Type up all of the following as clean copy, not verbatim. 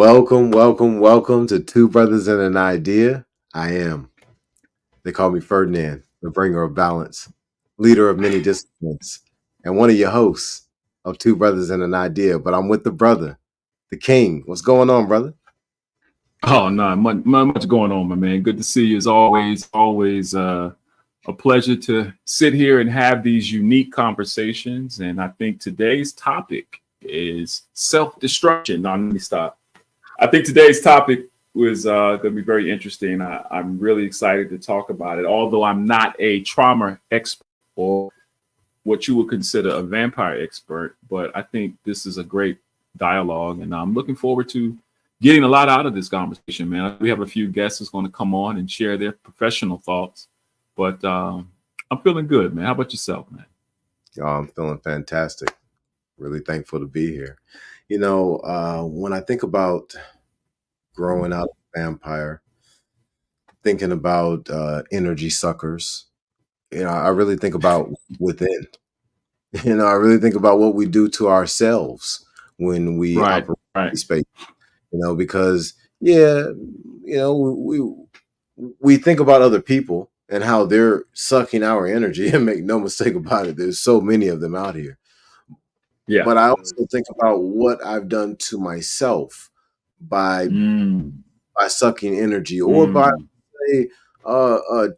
Welcome to Two Brothers and an Idea. They call me Ferdinand, the bringer of balance, leader of many disciplines, and one of your hosts of Two Brothers and an Idea. But I'm with the brother, the king. What's going on, brother? Oh no, much going on, my man. Good to see you as always. Always a pleasure to sit here and have these unique conversations. And I think today's topic is self-destruction. Now, let me stop. I think today's topic was going to be very interesting. I'm really excited to talk about it. Although I'm not a trauma expert or what you would consider a vampire expert, but I think this is a great dialogue, and I'm looking forward to getting a lot out of this conversation, man. We have a few guests that's going to come on and share their professional thoughts, but I'm feeling good, man. How about yourself, man? Oh, I'm feeling fantastic. Really thankful to be here. When I think about growing up vampire, thinking about energy suckers, I really think about within. I really think about what we do to ourselves when we Right. operate in space. Because we think about other people and how they're sucking our energy, and make no mistake about it, there's so many of them out here. Yeah. But I also think about what I've done to myself by sucking energy, or by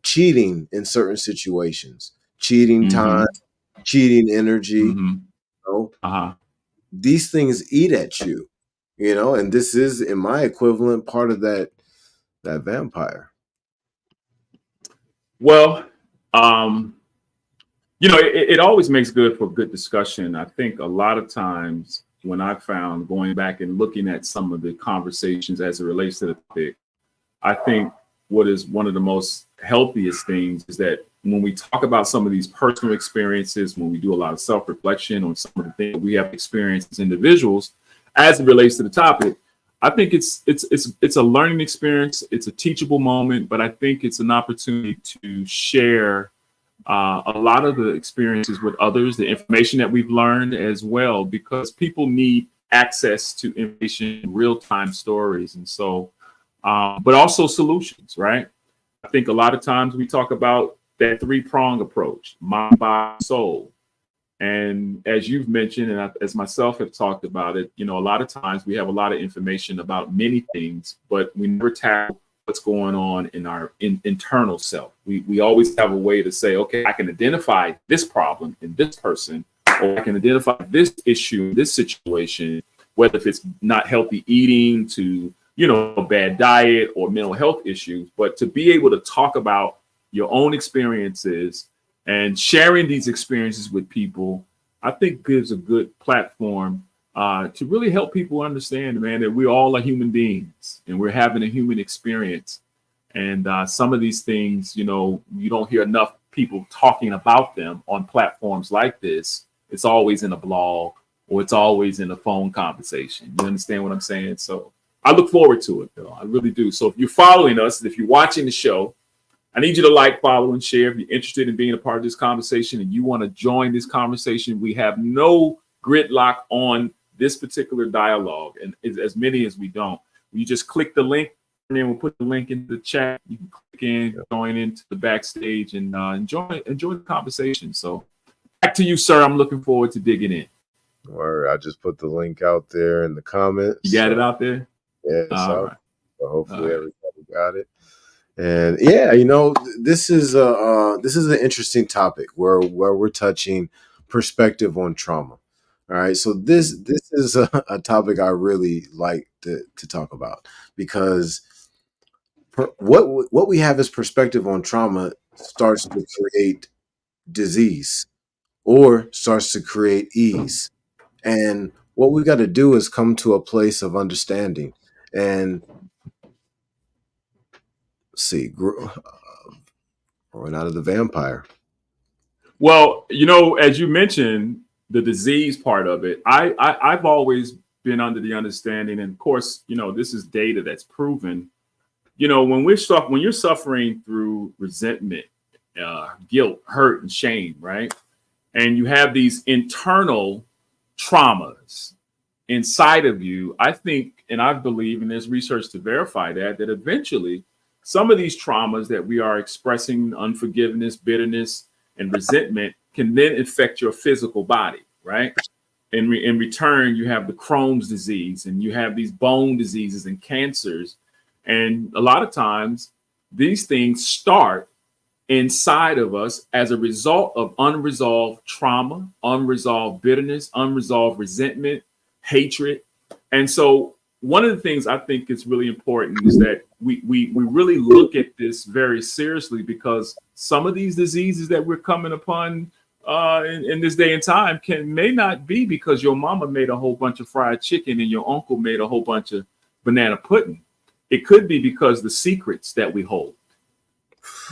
cheating in certain situations, cheating time, cheating energy. These things eat at you, and this is, in my equivalent, part of that vampire. Well, it always makes good for good discussion. I think a lot of times when I found going back and looking at some of the conversations as it relates to the topic, I think what is one of the most healthiest things is that when we talk about some of these personal experiences, when we do a lot of self-reflection on some of the things we have experienced as individuals, as it relates to the topic, I think it's a learning experience. It's a teachable moment, but I think it's an opportunity to share a lot of the experiences with others, the information that we've learned as well, because people need access to information, real-time stories, and so, but also solutions, right? I think a lot of times we talk about that three-prong approach: mind, body, soul. And as you've mentioned, and as myself have talked about it, a lot of times we have a lot of information about many things, but we never tackle what's going on in our internal self. We always have a way to say, okay, I can identify this problem in this person, or I can identify this issue, this situation, whether if it's not healthy eating to, a bad diet or mental health issues. But to be able to talk about your own experiences and sharing these experiences with people, I think gives a good platform to really help people understand, man, that we all are human beings and we're having a human experience. And some of these things, you don't hear enough people talking about them on platforms like this. It's always in a blog, or it's always in a phone conversation. You understand what I'm saying? So I look forward to it, though. I really do. So if you're following us, if you're watching the show, I need you to like, follow, and share. If you're interested in being a part of this conversation and you want to join this conversation, we have no gridlock on this particular dialogue, and as many as we don't. You just click the link, and then we'll put the link in the chat. You can click in, join into the backstage, and enjoy the conversation. So back to you, sir. I'm looking forward to digging in. Or I just put the link out there in the comments. You got it out there? Yeah. So hopefully everybody got it. And yeah, this is an interesting topic where we're touching perspective on trauma. All right, so this is a topic I really like to talk about, because what we have as perspective on trauma starts to create disease, or starts to create ease. And what we got to do is come to a place of understanding and growing out of the vampire. Well, as you mentioned, the disease part of it, I've always been under the understanding, and of course, this is data that's proven. When you're suffering through resentment, guilt, hurt, and shame, right? And you have these internal traumas, inside of you, I think, and I believe, and there's research to verify that eventually some of these traumas that we are expressing, unforgiveness, bitterness, and resentment, can then affect your physical body, right? In return, you have the Crohn's disease, and you have these bone diseases and cancers. And a lot of times these things start inside of us as a result of unresolved trauma, unresolved bitterness, unresolved resentment, hatred. And so one of the things I think is really important is that we really look at this very seriously, because some of these diseases that we're coming upon in this day and time may not be because your mama made a whole bunch of fried chicken and your uncle made a whole bunch of banana pudding. It could be because the secrets that we hold,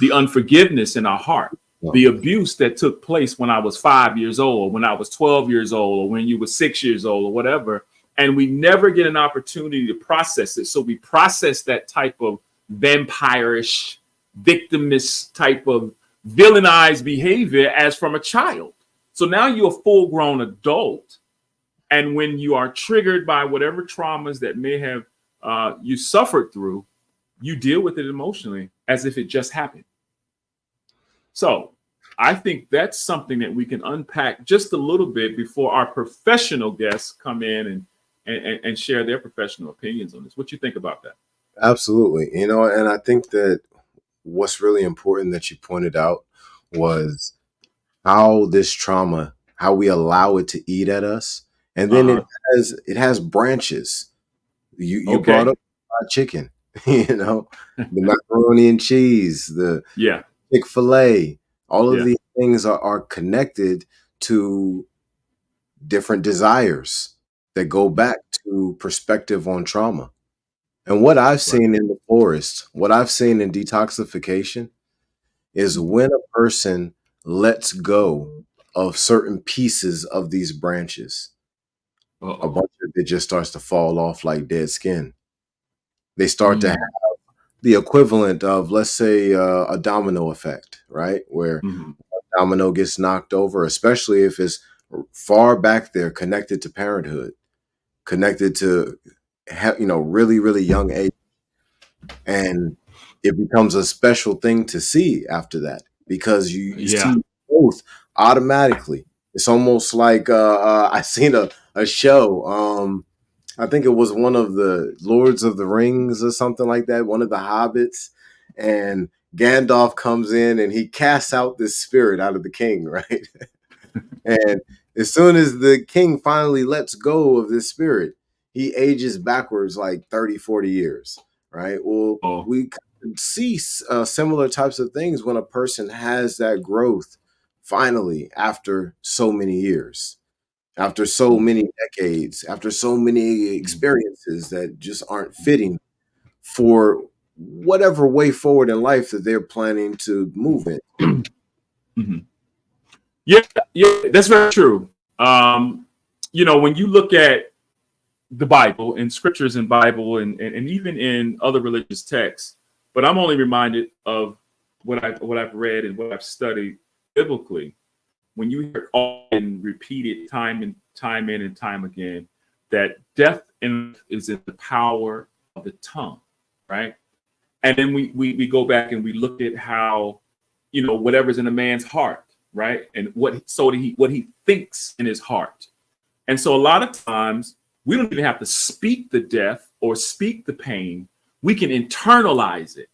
the unforgiveness in our heart, the abuse that took place when I was 5 years old, when I was 12 years old, or when you were 6 years old, or whatever. And we never get an opportunity to process it. So we process that type of vampirish, victimist type of villainized behavior as from a child. So now you're a full-grown adult. And when you are triggered by whatever traumas that may have you suffered through, you deal with it emotionally as if it just happened. So I think that's something that we can unpack just a little bit before our professional guests come in and share their professional opinions on this. What you think about that? Absolutely. And I think that what's really important that you pointed out was how this trauma, how we allow it to eat at us. And then it has branches. You brought up fried chicken, the macaroni and cheese, the Chick-fil-A, all of these things are connected to different desires that go back to perspective on trauma. And what I've seen in the forest, what I've seen in detoxification is when a person lets go of certain pieces of these branches, a bunch of it just starts to fall off like dead skin. They start to have the equivalent of, let's say, a domino effect, right? Where a domino gets knocked over, especially if it's far back there, connected to parenthood, connected to, really, really young age. And it becomes a special thing to see after that, because you see both automatically. It's almost like I seen a show. I think it was one of the Lords of the Rings or something like that, one of the Hobbits, and Gandalf comes in and he casts out this spirit out of the king, right? And as soon as the king finally lets go of this spirit, he ages backwards like 30, 40 years, right? Well, we see similar types of things when a person has that growth finally after so many years. After so many decades, after so many experiences that just aren't fitting for whatever way forward in life that they're planning to move in. Yeah, that's very true. When you look at the Bible and scriptures in Bible and even in other religious texts, but I'm only reminded of what I've read and what I've studied biblically. When you hear often repeated time in and time again that death is in the power of the tongue, right? And then we go back and we look at how, whatever's in a man's heart, right? And what he thinks in his heart. And so a lot of times we don't even have to speak the death or speak the pain. We can internalize it,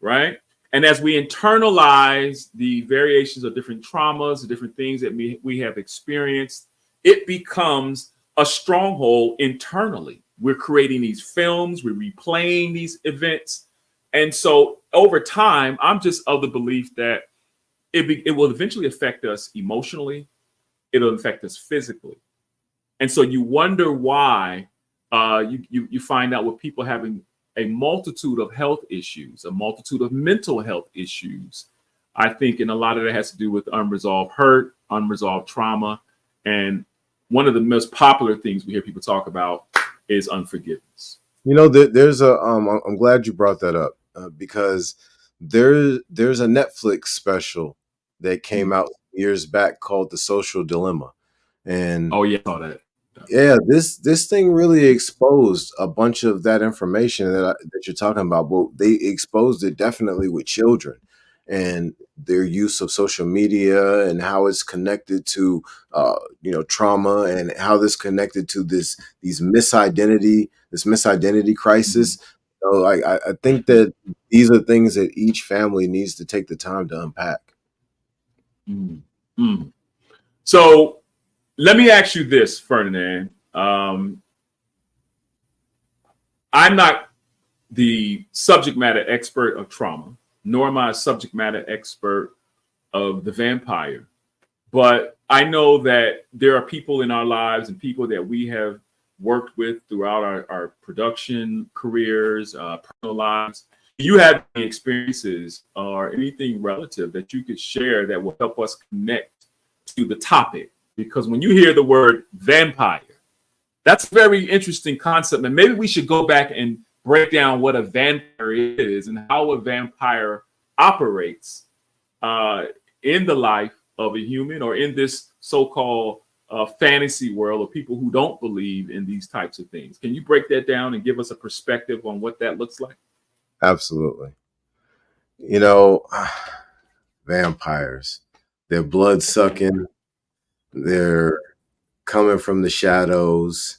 right? And as we internalize the variations of different traumas, the different things that we have experienced, it becomes a stronghold internally. We're creating these films, we're replaying these events. And so over time, I'm just of the belief that it will eventually affect us emotionally. It'll affect us physically. And so you wonder why you find out with people having a multitude of health issues, a multitude of mental health issues. I think, and a lot of that has to do with unresolved hurt, unresolved trauma. And one of the most popular things we hear people talk about is unforgiveness. There's I'm glad you brought that up because there's a Netflix special that came out years back called The Social Dilemma. And I saw that. Yeah, this thing really exposed a bunch of that information that you're talking about. Well, they exposed it definitely with children and their use of social media and how it's connected to trauma, and how this connected to this misidentity crisis. So I think that these are things that each family needs to take the time to unpack. Mm. Mm. So let me ask you this, Ferdinand. I'm not the subject matter expert of trauma, nor am I a subject matter expert of the vampire. But I know that there are people in our lives and people that we have worked with throughout our production careers, personal lives. Do you have any experiences or anything relative that you could share that will help us connect to the topic? Because when you hear the word vampire, that's a very interesting concept. And maybe we should go back and break down what a vampire is and how a vampire operates in the life of a human, or in this so-called fantasy world of people who don't believe in these types of things. Can you break that down and give us a perspective on what that looks like? Absolutely. You know, vampires. They're blood sucking. They're coming from the shadows.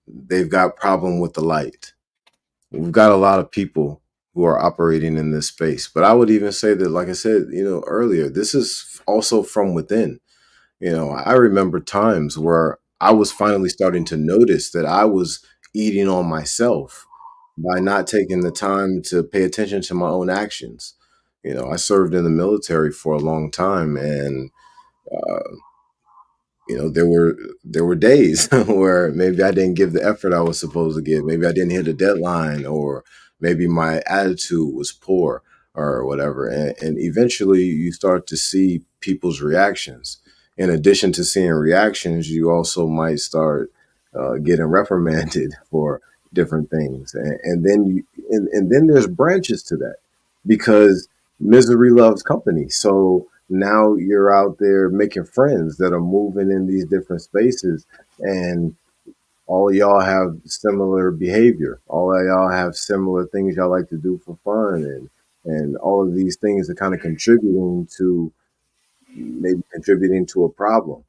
They've got problem with the light. We've got a lot of people who are operating in this space. But I would even say that, like I said, earlier, this is also from within. I remember times where I was finally starting to notice that I was eating on myself by not taking the time to pay attention to my own actions. I served in the military for a long time, and uh, there were days where maybe I didn't give the effort I was supposed to give. Maybe I didn't hit a deadline, or maybe my attitude was poor or whatever. And eventually you start to see people's reactions. In addition to seeing reactions, you also might start getting reprimanded for different things. And then there's branches to that, because misery loves company. So now you're out there making friends that are moving in these different spaces, and all of y'all have similar behavior. All of y'all have similar things y'all like to do for fun, and all of these things are kind of contributing to a problem.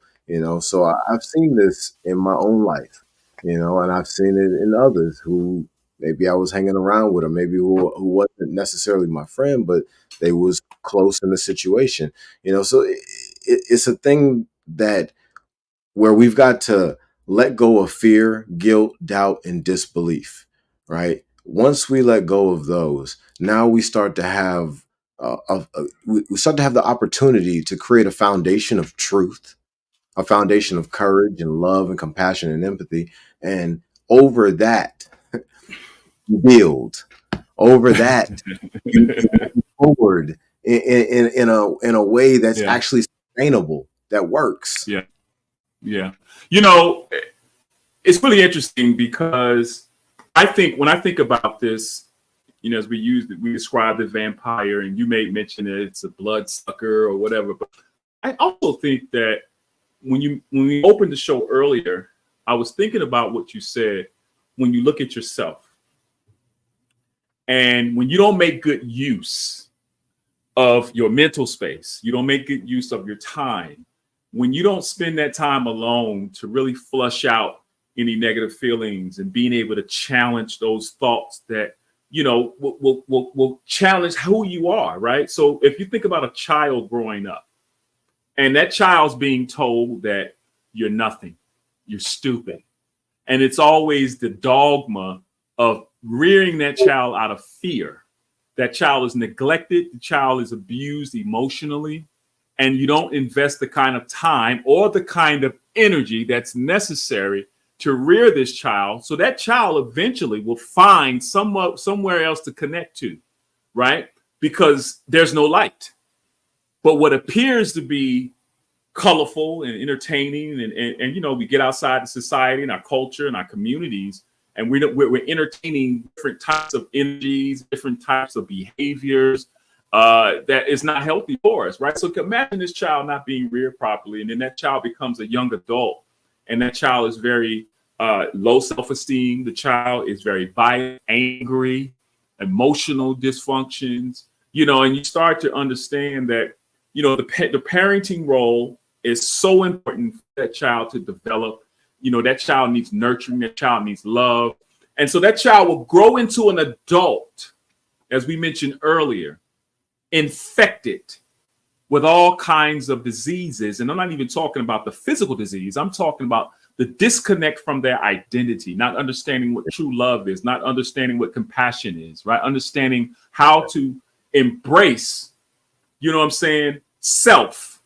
So I've seen this in my own life, and I've seen it in others who maybe I was hanging around with, or maybe who wasn't necessarily my friend, but they was close in the situation. So it's a thing that where we've got to let go of fear, guilt, doubt, and disbelief, right? Once we let go of those, now we start to have we start to have the opportunity to create a foundation of truth, a foundation of courage and love and compassion and empathy, and over that you build. Over that you move forward in a way that's Yeah, actually sustainable, that works. yeah, yeah. You know, it's really interesting because I think when I think about this, as we describe the vampire, and you may mention that it's a bloodsucker or whatever, but I also think that when we opened the show earlier, I was thinking about what you said. When you look at yourself, and when you don't make good use of your mental space, you don't make good use of your time, when you don't spend that time alone to really flush out any negative feelings and being able to challenge those thoughts that will challenge who you are, right? So if you think about a child growing up, and that child's being told that you're nothing, you're stupid, and it's always the dogma of rearing that child out of fear. That child is neglected, the child is abused emotionally, and you don't invest the kind of time or the kind of energy that's necessary to rear this child. So that child eventually will find somewhere else to connect to, right? Because there's no light. But what appears to be colorful and entertaining, and we get outside of society and our culture and our communities, and we're entertaining different types of energies, different types of behaviors that is not healthy for us, right? So imagine this child not being reared properly, and then that child becomes a young adult, and that child is very low self-esteem. The child is very violent, angry, emotional dysfunctions, and you start to understand that, the parenting role is so important for that child to develop. That child needs nurturing, that child needs love. And so that child will grow into an adult, as we mentioned earlier, infected with all kinds of diseases. And I'm not even talking about the physical disease. I'm talking about the disconnect from their identity, not understanding what true love is, not understanding what compassion is, right? Understanding how to embrace, self,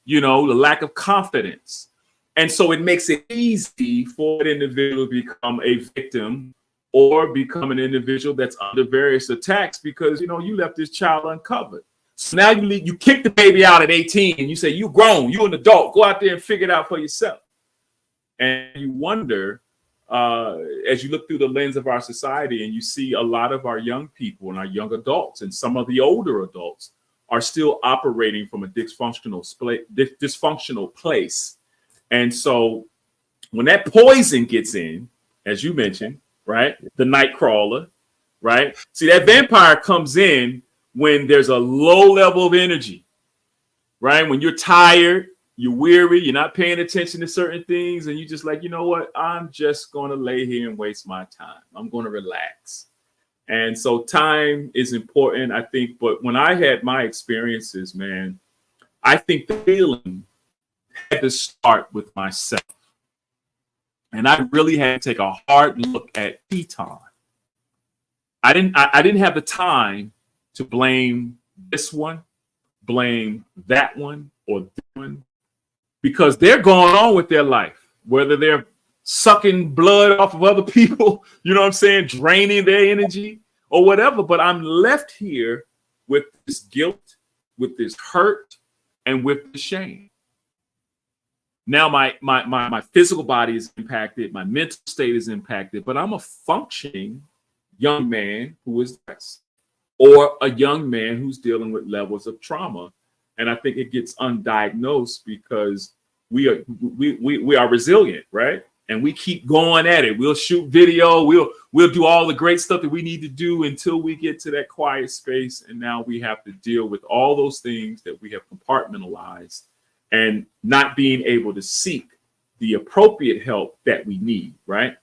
the lack of confidence. And so it makes it easy for an individual to become a victim or become an individual that's under various attacks because, you left this child uncovered. So now you kick the baby out at 18 and you say, you grown, you an adult, go out there and figure it out for yourself. And you wonder, as you look through the lens of our society and you see a lot of our young people and our young adults and some of the older adults are still operating from a dysfunctional place. And so when that poison gets in, as you mentioned, right, the night crawler, right? See, that vampire comes in when there's a low level of energy, right? When you're tired, you're weary, you're not paying attention to certain things, and you're just like, you know what? I'm just going to lay here and waste my time. I'm going to relax. And so time is important, I think. But when I had my experiences, man, I think the healing had to start with myself. And I really had to take a hard look at Tetaun. I didn't have the time to blame this one, blame that one, or this one, because they're going on with their life, whether they're sucking blood off of other people, draining their energy or whatever. But I'm left here with this guilt, with this hurt, and with the shame. Now my physical body is impacted, my mental state is impacted, but I'm a functioning young man who is stressed, or a young man who's dealing with levels of trauma. And I think it gets undiagnosed because we are resilient, right? And we keep going at it. We'll shoot video, we'll do all the great stuff that we need to do until we get to that quiet space. And now we have to deal with all those things that we have compartmentalized and not being able to seek the appropriate help that we need, right?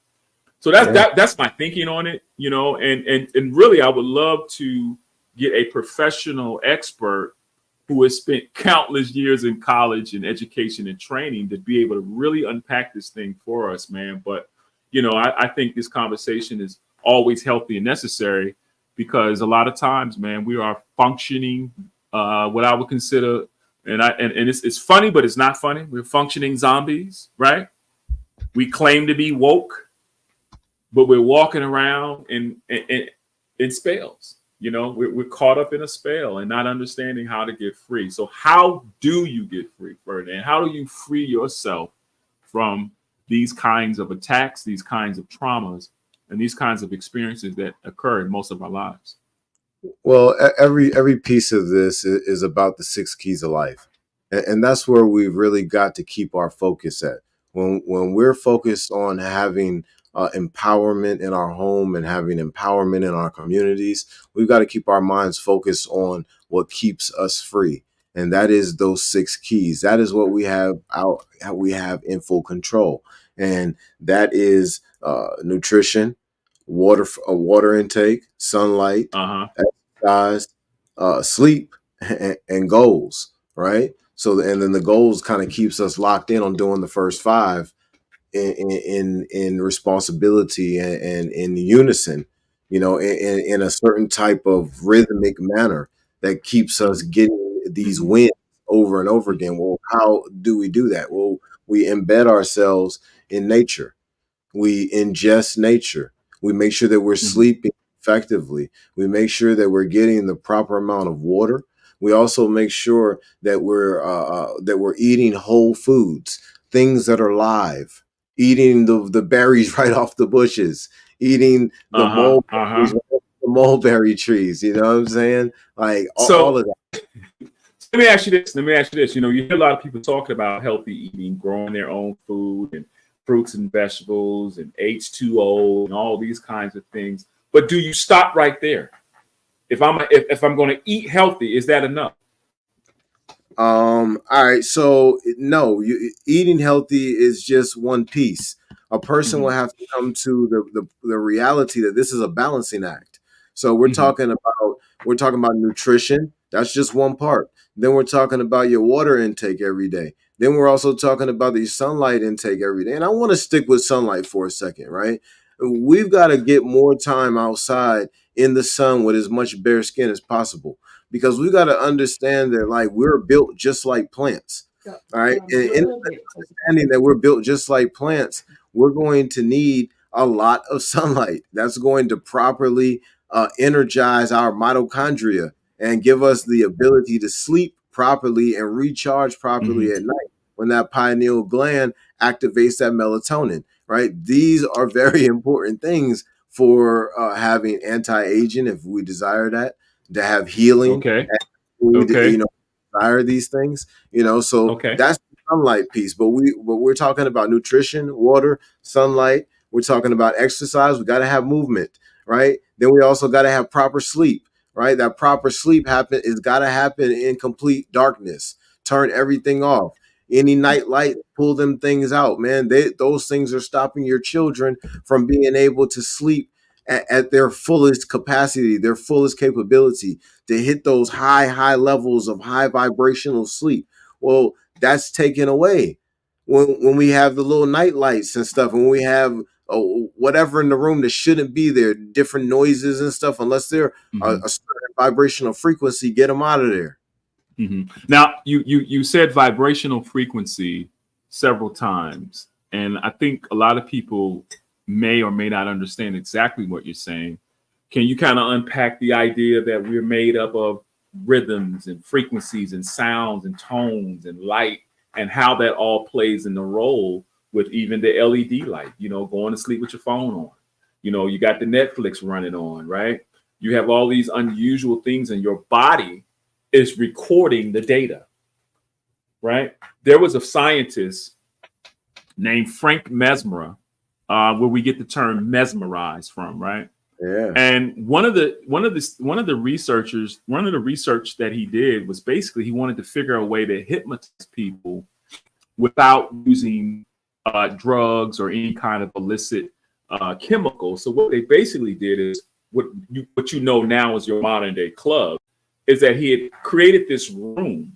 So that's my thinking on it, and really I would love to get a professional expert who has spent countless years in college and education and training to be able to really unpack this thing for us, man. But, I think this conversation is always healthy and necessary because a lot of times, man, we are functioning what I would consider, and it's funny, but it's not funny. We're functioning zombies, right? We claim to be woke, but we're walking around in spells. We're caught up in a spell and not understanding how to get free. So how do you get free, Ferdinand? How do you free yourself from these kinds of attacks, these kinds of traumas, and these kinds of experiences that occur in most of our lives? Well, every piece of this is about the 6 keys of life. And that's where we've really got to keep our focus at. When we're focused on having empowerment in our home and having empowerment in our communities, we've got to keep our minds focused on what keeps us free. And that is those 6 keys. That is what we have in full control. And that is nutrition, water intake, sunlight, exercise, sleep, and goals, right? So, and then the goals kind of keeps us locked in on doing the first 5 in responsibility and in unison, in a certain type of rhythmic manner that keeps us getting these wins over and over again. Well, how do we do that? Well, we embed ourselves in nature. We ingest nature. We make sure that we're sleeping effectively. We make sure that we're getting the proper amount of water. We also make sure that we're eating whole foods, things that are live, eating the berries right off the bushes, eating the mulberry trees. You know what I'm saying? Like all of that. Let me ask you this. You hear a lot of people talking about healthy eating, growing their own food, and fruits and vegetables and H2O and all these kinds of things. But do you stop right there? If I'm going to eat healthy, is that enough? All right. So no, eating healthy is just one piece. A person will Mm-hmm. have to come to the reality that this is a balancing act. So we're talking about nutrition. That's just one part. Then we're talking about your water intake every day. Then we're also talking about the sunlight intake every day. And I want to stick with sunlight for a second, right? We've got to get more time outside in the sun with as much bare skin as possible, because we got to understand that, like, we're built just like plants. All right. And in understanding that we're built just like plants, we're going to need a lot of sunlight. That's going to properly energize our mitochondria and give us the ability to sleep properly and recharge properly Mm-hmm. at night when that pineal gland activates that melatonin, right? These are very important things for having anti-aging, if we desire that, to have healing, Okay. and we, Okay. desire these things, so Okay. that's the sunlight piece. But we're talking about nutrition, water, sunlight. We're talking about exercise. We got to have movement, right? Then we also got to have proper sleep, right? That proper sleep is got to happen in complete darkness. Turn everything off. Any night light, pull them things out, man. Those things are stopping your children from being able to sleep at their fullest capacity, their fullest capability, to hit those high levels of high vibrational sleep. Well, that's taken away when we have the little night lights and stuff, when we have whatever in the room that shouldn't be there, different noises and stuff, unless they're Mm-hmm. a certain vibrational frequency, get them out of there. Mm-hmm. Now, you said vibrational frequency several times, and I think a lot of people may or may not understand exactly what you're saying. Can you kind of unpack the idea that we're made up of rhythms and frequencies and sounds and tones and light, and how that all plays in the role with even the LED light, going to sleep with your phone on? You got the Netflix running on, right? You have all these unusual things in your body is recording the data, right? There was a scientist named Frank Mesmer, where we get the term mesmerized from, right? Yeah. And one of the research that he did was basically he wanted to figure out a way to hypnotize people without using drugs or any kind of illicit chemical. So what they basically did is what you know now is your modern day club, is that he had created this room.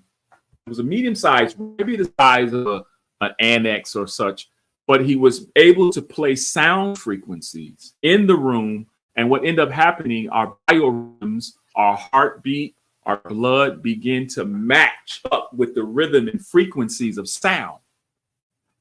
It was a medium size, maybe the size of an annex or such, but he was able to play sound frequencies in the room. And what ended up happening, our biorhythms, our heartbeat, our blood begin to match up with the rhythm and frequencies of sound.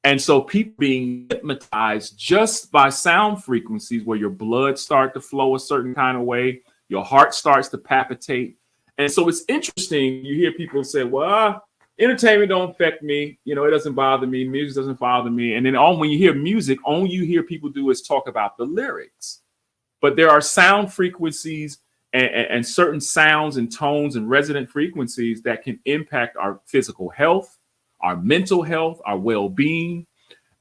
And so people being hypnotized just by sound frequencies, where your blood starts to flow a certain kind of way, your heart starts to palpitate. And so it's interesting. You hear people say, well, entertainment don't affect me. It doesn't bother me. Music doesn't bother me. And then when you hear music, all you hear people do is talk about the lyrics. But there are sound frequencies and certain sounds and tones and resonant frequencies that can impact our physical health, our mental health, our well-being.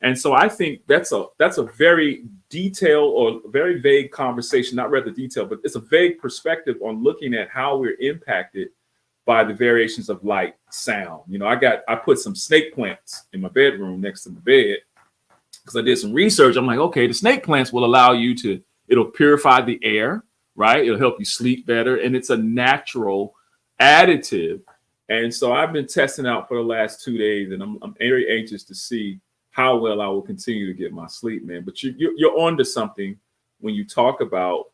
And so I think that's a very detailed or very vague conversation, not rather detailed, but it's a vague perspective on looking at how we're impacted by the variations of light, sound. I put some snake plants in my bedroom next to the bed because I did some research. I'm like, okay, the snake plants will allow it'll purify the air, right? It'll help you sleep better. And it's a natural additive. And so I've been testing out for the last 2 days, and I'm very anxious to see how well I will continue to get my sleep, man. But you're onto something when you talk about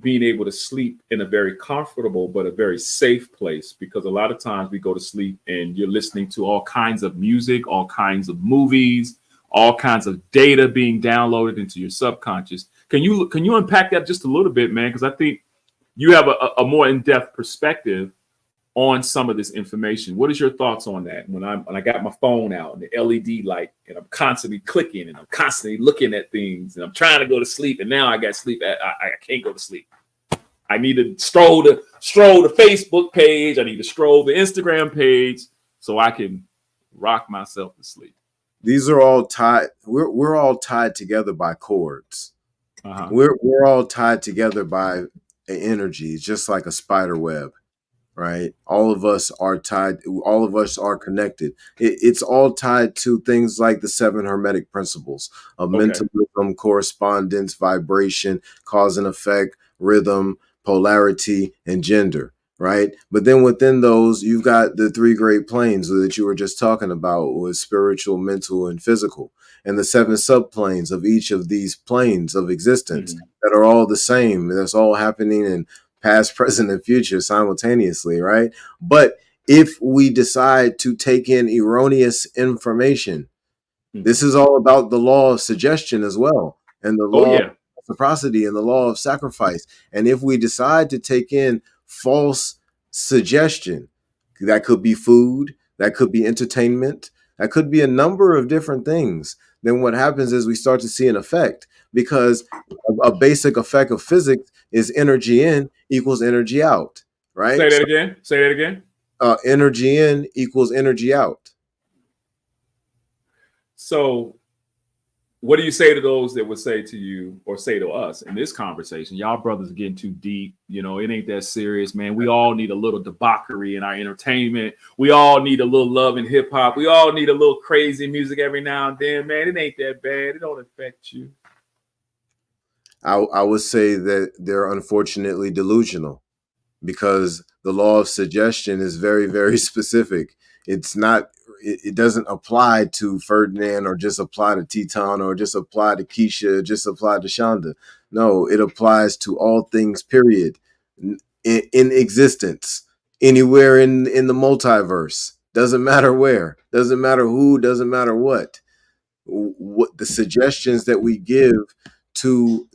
being able to sleep in a very comfortable but a very safe place, because a lot of times we go to sleep and you're listening to all kinds of music, all kinds of movies, all kinds of data being downloaded into your subconscious. Can you unpack that just a little bit, man? Because I think you have a more in-depth perspective on some of this information. What is your thoughts on that? When I got my phone out and the LED light, and I'm constantly clicking and I'm constantly looking at things, and I'm trying to go to sleep, and now I got sleep. I can't go to sleep. I need to stroll the Facebook page. I need to stroll the Instagram page so I can rock myself to sleep. these are all tied. We're all tied together by cords. Uh-huh. We're all tied together by energy, just like a spider web, right? All of us are tied. All of us are connected. It's all tied to things like the seven hermetic principles of Okay. mentalism, correspondence, vibration, cause and effect, rhythm, polarity, and gender, right? But then within those, you've got the three great planes that you were just talking about, with spiritual, mental, and physical, and the seven subplanes of each of these planes of existence Mm-hmm. that are all the same. That's all happening in past, present, and future simultaneously, right? But if we decide to take in erroneous information, Mm-hmm. this is all about the law of suggestion as well, and the Oh law of yeah. reciprocity and the law of sacrifice. And if we decide to take in false suggestion, that could be food, that could be entertainment, that could be a number of different things, then what happens is we start to see an effect, because a basic effect of physics is energy in equals energy out, Say right? that So again. Say that again. energy in equals energy out. So what do you say to those that would say to you or say to us in this conversation, y'all brothers are getting too deep, you know, it ain't that serious, man. We all need a little debauchery in our entertainment. We all need a little love in hip hop. We all need a little crazy music every now and then, man. It ain't that bad. It don't affect you. I would say that they're unfortunately delusional, because the law of suggestion is very, very specific. It's not, it doesn't apply to Ferdinand, or just apply to Tetaun, or just apply to Keisha, just apply to Shonda. No, it applies to all things, period, in existence, anywhere in the multiverse. Doesn't matter where, doesn't matter who, doesn't matter what. What the suggestions that we give to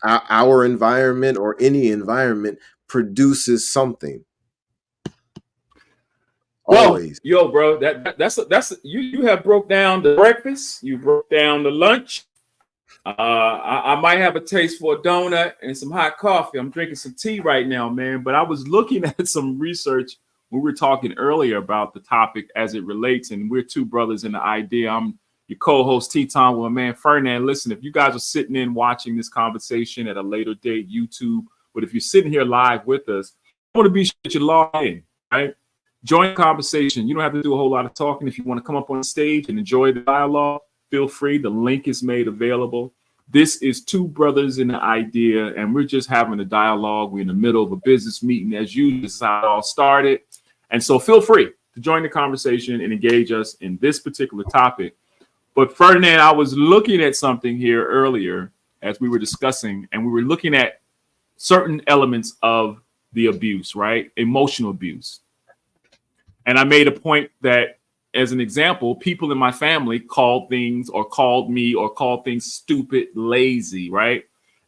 our environment, or any environment, produces something, Well, always. yo, bro, that's you have broke down the breakfast, you broke down the lunch. I might have a taste for a donut and some hot coffee. I'm drinking some tea right now, man. But I was looking at some research when we were talking earlier about the topic as it relates, and we're two brothers in the idea. I'm your co-host Tetaun with my man Ferdinand. Listen, if you guys are sitting in watching this conversation at a later date, YouTube, but if you're sitting here live with us, I want to be sure that you log in, right? Join the conversation. You don't have to do a whole lot of talking. If you want to come up on stage and enjoy the dialogue, feel free. The link is made available. This is Two Brothers in the Idea, and we're just having a dialogue. We're in the middle of a business meeting, as usual. This is how it all started. And so feel free to join the conversation and engage us in this particular topic. But Ferdinand, I was looking at something here earlier as we were discussing, and we were looking at certain elements of the abuse, right? Emotional abuse. And I made a point that, as an example, people in my family called things, or called me, or called things stupid, lazy, right?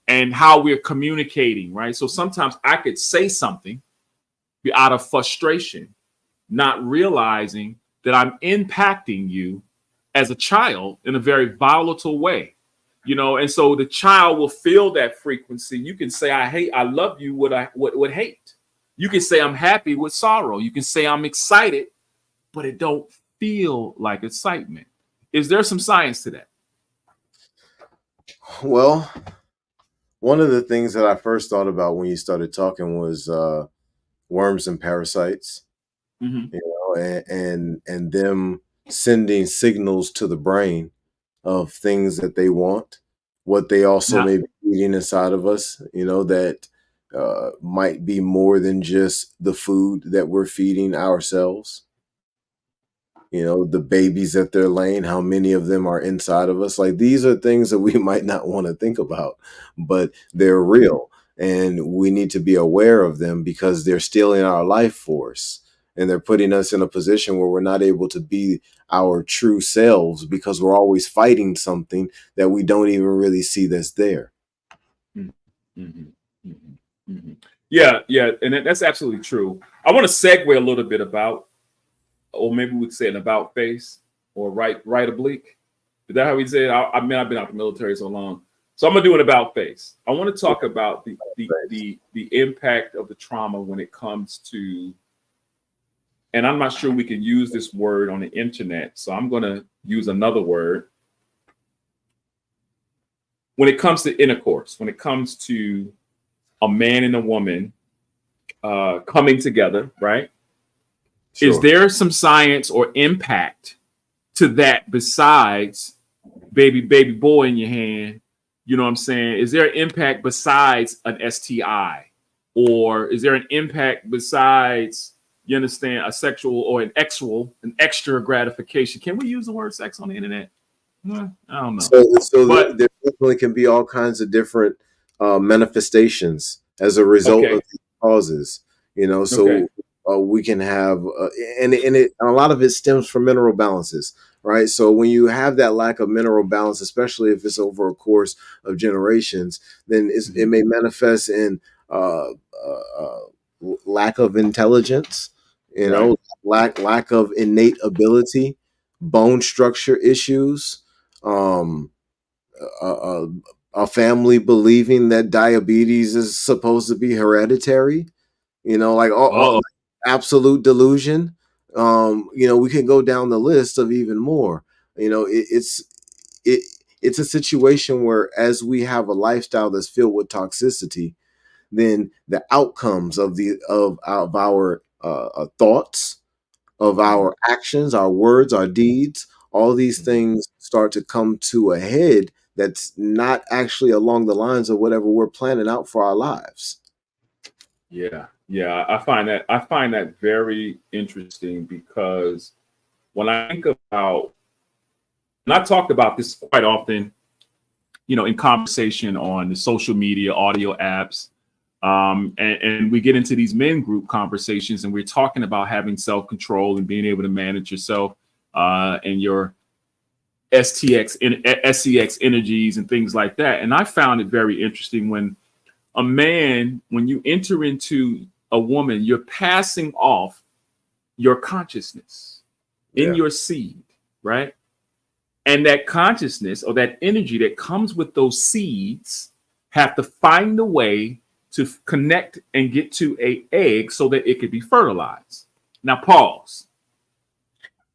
And how we're communicating, right? So sometimes I could say something out of frustration, not realizing that I'm impacting you as a child in a very volatile way, you know. And so the child will feel that frequency. You can say I hate, I love you with hate. You can say I'm happy with sorrow. You can say I'm excited, but it don't feel like excitement. Is there some science to that? Well, one of the things that I first thought about when you started talking was worms and parasites, Mm-hmm. you know, and them sending signals to the brain of things that they want, what they also Now, may be eating inside of us, you know, that might be more than just the food that we're feeding ourselves. You know, the babies that they're laying, how many of them are inside of us. Like, these are things that we might not want to think about, but they're real, and we need to be aware of them, because they're stealing our life force, and they're putting us in a position where we're not able to be our true selves, because we're always fighting something that we don't even really see that's there. mm-hmm. Mm-hmm. Mm-hmm. Yeah, yeah, and that's absolutely true. I want to segue a little bit about, or maybe we'd say an about face, or right oblique. Is that how we say it? I mean, I've been out the military so long, so I'm gonna do an about face. I want to talk about the impact of the trauma when it comes to and I'm not sure we can use this word on the internet, so I'm going to use another word. When it comes to intercourse, when it comes to a man and a woman coming together, right? Sure. Is there some science or impact to that besides baby boy in your hand? You know what I'm saying? Is there an impact besides an STI? Or is there an impact besides, you understand, a sexual or an extra gratification? Can we use the word sex on the internet? I don't know. So But there definitely can be all kinds of different manifestations as a result okay, of these causes. okay. So we can have, and a lot of it stems from mineral balances, right? So when you have that lack of mineral balance, especially if it's over a course of generations, then it may manifest in uh, lack of intelligence, Right. lack of innate ability, bone structure issues, um, a, a family believing that diabetes is supposed to be hereditary, like all Uh-oh. absolute delusion. We can go down the list of even more. It it's a situation where, as we have a lifestyle that's filled with toxicity, then the outcomes of our thoughts, of Mhm. our actions, our words, our deeds, all these Mhm. things start to come to a head that's not actually along the lines of whatever we're planning out for our lives. Yeah. Yeah. I find that very interesting because when I think about, and I talk about this quite often, in conversation on the social media, audio apps, and we get into these men group conversations, and we're talking about having self control and being able to manage yourself and your SCX energies and things like that. And I found it very interesting when when you enter into a woman, you're passing off your consciousness in Yeah. your seed, right? And that consciousness or that energy that comes with those seeds have to find a way to connect and get to a egg so that it could be fertilized. Now pause.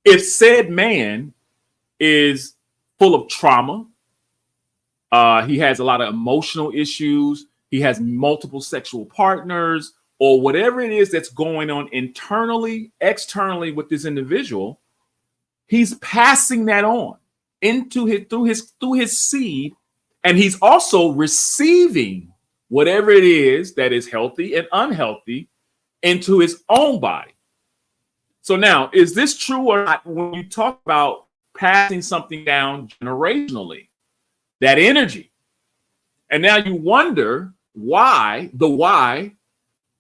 If said man is full of trauma, he has a lot of emotional issues, he has multiple sexual partners, or whatever it is that's going on internally, externally with this individual, he's passing that on into his seed, and he's also receiving whatever it is that is healthy and unhealthy into his own body. So now, is this true or not when you talk about passing something down generationally, that energy? And now you wonder why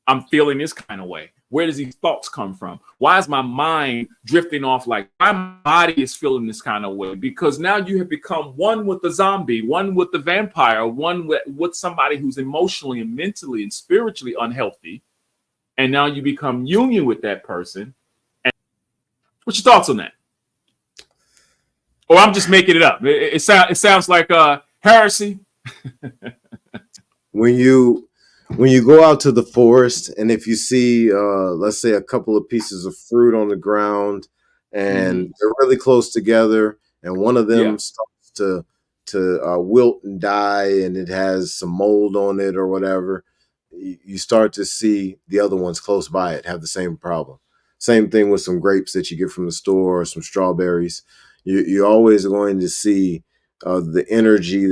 I'm feeling this kind of way. Where does these thoughts come from? Why is my mind drifting off? Like my body is feeling this kind of way? Because now you have become one with the zombie, one with the vampire, one with somebody who's emotionally and mentally and spiritually unhealthy. And now you become union with that person. And what's your thoughts on that? Or I'm just making it up. It sounds like heresy. when you when you go out to the forest, and if you see let's say a couple of pieces of fruit on the ground, Mm-hmm. and they're really close together, and one of Yeah. them starts to wilt and die, and it has some mold on it or whatever, you start to see the other ones close by it have the same problem. Same thing with some grapes that you get from the store, or some strawberries. You're always going to see the energy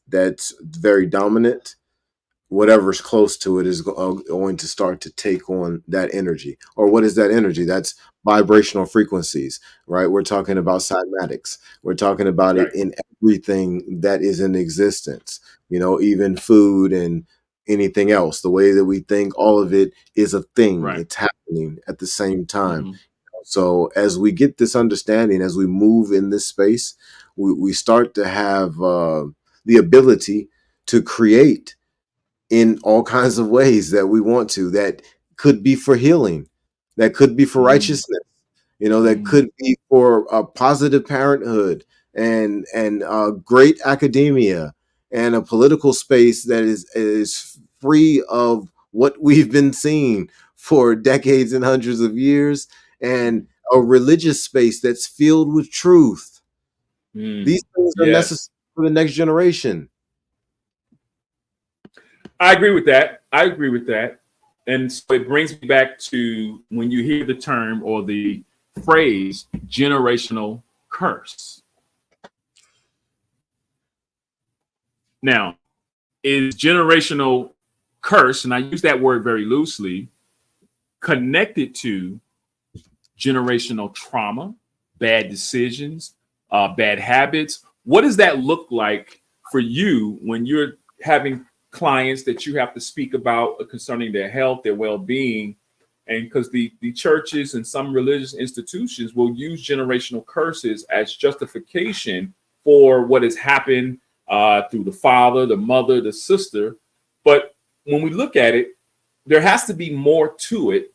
that's very dominant. Whatever's close to it is going to start to take on that energy. Or what is that energy? That's vibrational frequencies, right? We're talking about cymatics. We're talking about it Right. in everything that is in existence, even food and anything else. The way that we think, all of it is a thing. Right. It's happening at the same time. Mm-hmm. So as we get this understanding, as we move in this space, we start to have the ability to create in all kinds of ways that we want to, that could be for healing, that could be for Mm-hmm. righteousness, that could be for a positive parenthood, and great academia, and a political space that is free of what we've been seeing for decades and hundreds of years, and a religious space that's filled with truth. These things are necessary Yes, for the next generation. I agree with that. I agree with that. And so it brings me back to when you hear the term or the phrase generational curse. Now, is generational curse, and I use that word very loosely, connected to generational trauma, bad decisions, bad habits? What does that look like for you when you're having clients that you have to speak about concerning their health, their well-being? And because the churches and some religious institutions will use generational curses as justification for what has happened through the father, the mother, the sister. But when we look at it, there has to be more to it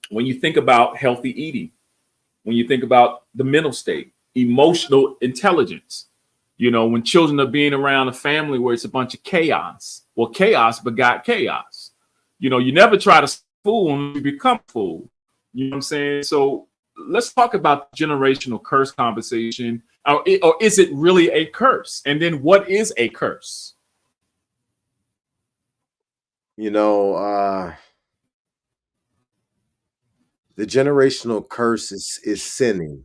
when you think about healthy eating, when you think about the mental state, emotional intelligence. You know, when children are being around a family where it's a bunch of chaos, well, chaos begot chaos. You know, you never try to fool when you become fool. You know what I'm saying? So let's talk about the generational curse conversation. Or is it really a curse? And then what is a curse? You know, the generational curse is sinning,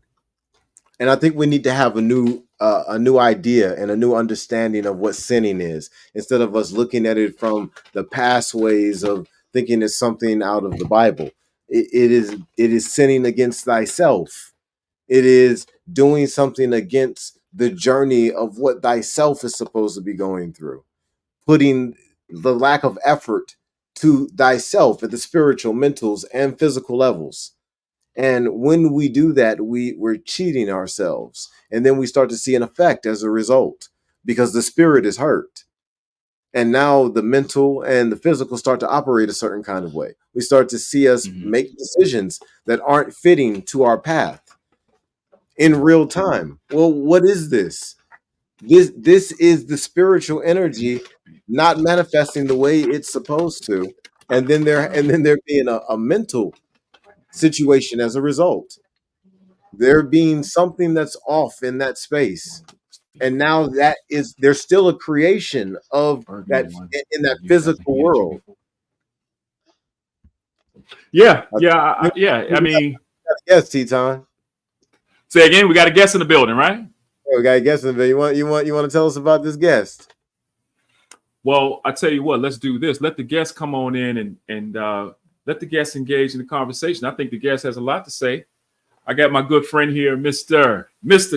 and I think we need to have a new idea and a new understanding of what sinning is, instead of us looking at it from the past ways of thinking it's something out of the Bible. It is sinning against thyself. It is doing something against the journey of what thyself is supposed to be going through, putting the lack of effort to thyself at the spiritual, mentals, and physical levels. And when we do that, we're cheating ourselves. And then we start to see an effect as a result, because the spirit is hurt. And now the mental and the physical start to operate a certain kind of way. We start to see us Mm-hmm. make decisions that aren't fitting to our path in real time. Well, what is this? This is the spiritual energy not manifesting the way it's supposed to. And then there being a mental situation as a result. There being something that's off in that space. And now that is there's still a creation of that in that physical world. Yeah, I yeah. I mean, Yes, Teton. say again, we got a guest in the building, right? Oh, we got a guest in there. You want to tell us about this guest? Well, I tell you what, let's do this. Let the guest come on in and let the guest engage in the conversation. I think the guest has a lot to say. I got my good friend here, Mr.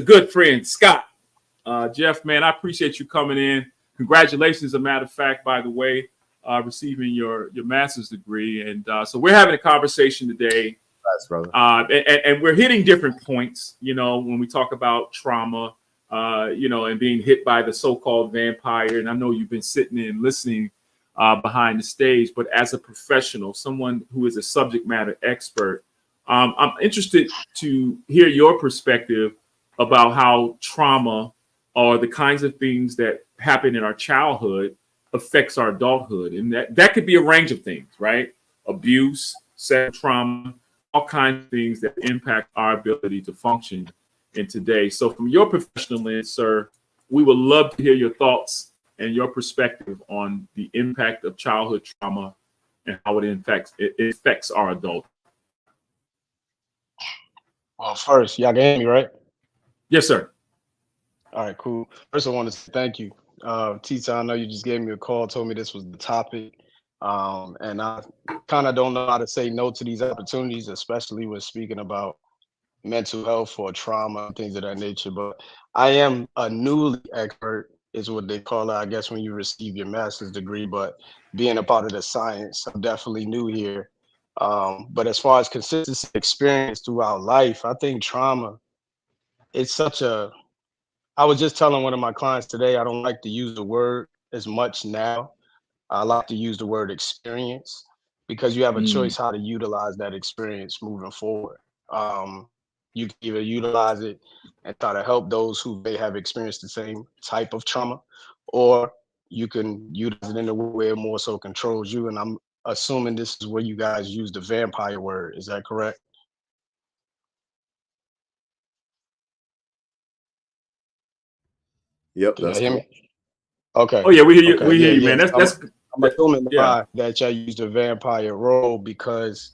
Good Friend Scott. Jeff, man, I appreciate you coming in. Congratulations, as a matter of fact, by the way, receiving your master's degree. And so we're having a conversation today, Yes, brother. and we're hitting different points, you know, when we talk about trauma, you know, and being hit by the so-called vampire. And I know you've been sitting and listening behind the stage, but as a professional, someone who is a subject matter expert, I'm interested to hear your perspective about how trauma or the kinds of things that happen in our childhood affects our adulthood. And that could be a range of things, right? Abuse, sexual trauma, all kinds of things that impact our ability to function in today. So from your professional lens, sir, we would love to hear your thoughts and your perspective on the impact of childhood trauma and how it affects our adult. Well, first, y'all can hear me, right? Yes, sir. All right, cool. First, I want to say thank you. Tita, I know you just gave me a call, told me this was the topic. And I kind of don't know how to say no to these opportunities, especially when speaking about mental health or trauma and things of that nature. But I am a newly expert, is what they call it, I guess, when you receive your master's degree. But being a part of the science, I'm definitely new here. But as far as consistency experience throughout life, I think trauma, it's such a I was just telling one of my clients today, I don't like to use the word as much now. I like to use the word experience because you have a Mm, choice how to utilize that experience moving forward. Um, you can either utilize it and try to help those who may have experienced the same type of trauma, or you can utilize it in a way where it more so controls you. And I'm assuming this is where you guys use the vampire word. Is that correct? Yep, Can y'all that's hear correct. me? Okay. Oh yeah, we hear you. Okay. We Yeah. hear you, Yeah. man. That's I'm assuming yeah. that y'all use the vampire role because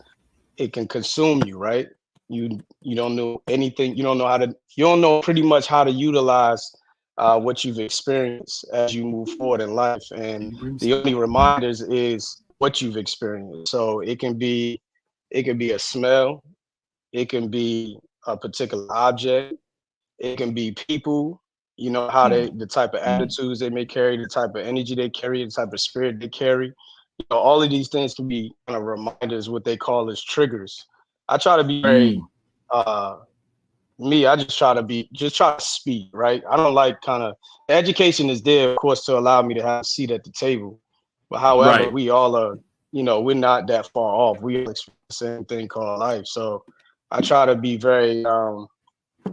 it can consume you, right? You don't know anything. You don't know pretty much how to utilize what you've experienced as you move forward in life, and Can you bring the some? only reminders is what you've experienced. So it can be a smell, it can be a particular object, it can be people. You know how Mm, the type of mm, attitudes they may carry, the type of energy they carry, the type of spirit they carry. All of these things can be kind of reminders, what they call as triggers. I try to be very mm. uh me, I just try to speak, right? I don't like kind of education is there, of course, to allow me to have a seat at the table. But however, Right. we all are, we're not that far off. We all experience the same thing called life. So I try to be very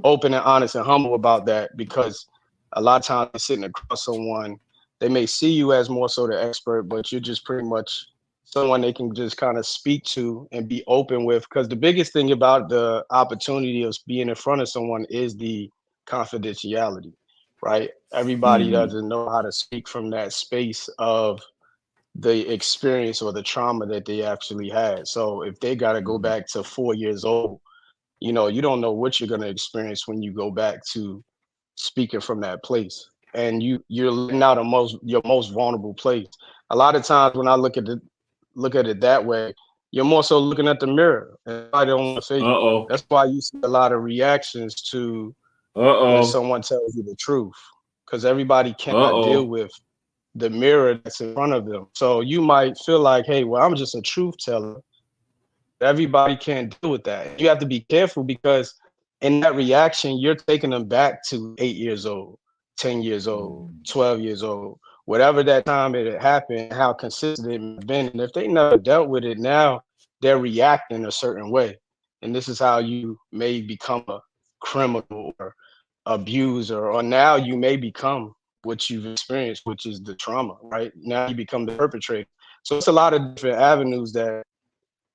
open and honest and humble about that, because a lot of times sitting across someone, they may see you as more so the expert, but you're just pretty much someone they can just kind of speak to and be open with. Because the biggest thing about the opportunity of being in front of someone is the confidentiality, right? Everybody Hmm. doesn't know how to speak from that space of the experience or the trauma that they actually had. So if they got to go Hmm. back to 4 years old, you don't know what you're going to experience when you go back to speaking from that place, and you're letting out your most vulnerable place. A lot of times when I look at it that way, you're more so looking at the mirror, and I don't want to Uh fake it. oh. That's why you see a lot of reactions to Uh when oh. someone tells you the truth, because everybody Uh cannot deal oh. with the mirror that's in front of them. So you might feel like, hey, well, I'm just a truth teller. Everybody can't deal with that. You have to be careful, because in that reaction, you're taking them back to 8 years old, 10 years old, Mm. 12 years old, whatever that time it happened, how consistent it may have been. And if they never dealt with it, now they're reacting a certain way. And this is how you may become a criminal or abuser, or now you may become what you've experienced, which is the trauma, right? Now you become the perpetrator. So it's a lot of different avenues that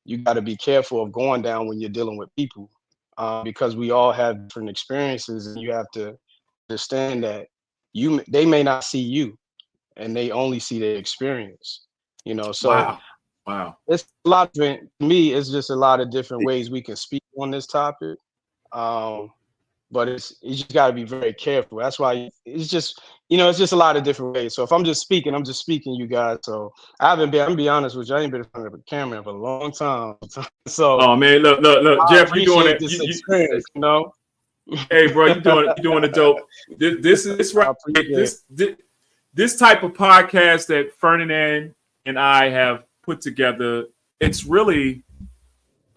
you got to be careful of going down when you're dealing with people, because we all have different experiences, and you have to understand that they may not see you, and they only see their experience. So Wow. Wow. it's a lot of to me. It's just a lot of different ways we can speak on this topic. Um, but you just got to be very careful. That's why it's just a lot of different ways. So if I'm just speaking, you guys. So I'm gonna be honest with you, I ain't been in front of a camera for a long time. So Oh man, look, I Jeff, you doing appreciate it. this experience. Hey, bro, you doing the dope. This right. I appreciate it. This type of podcast that Ferdinand and I have put together. It's really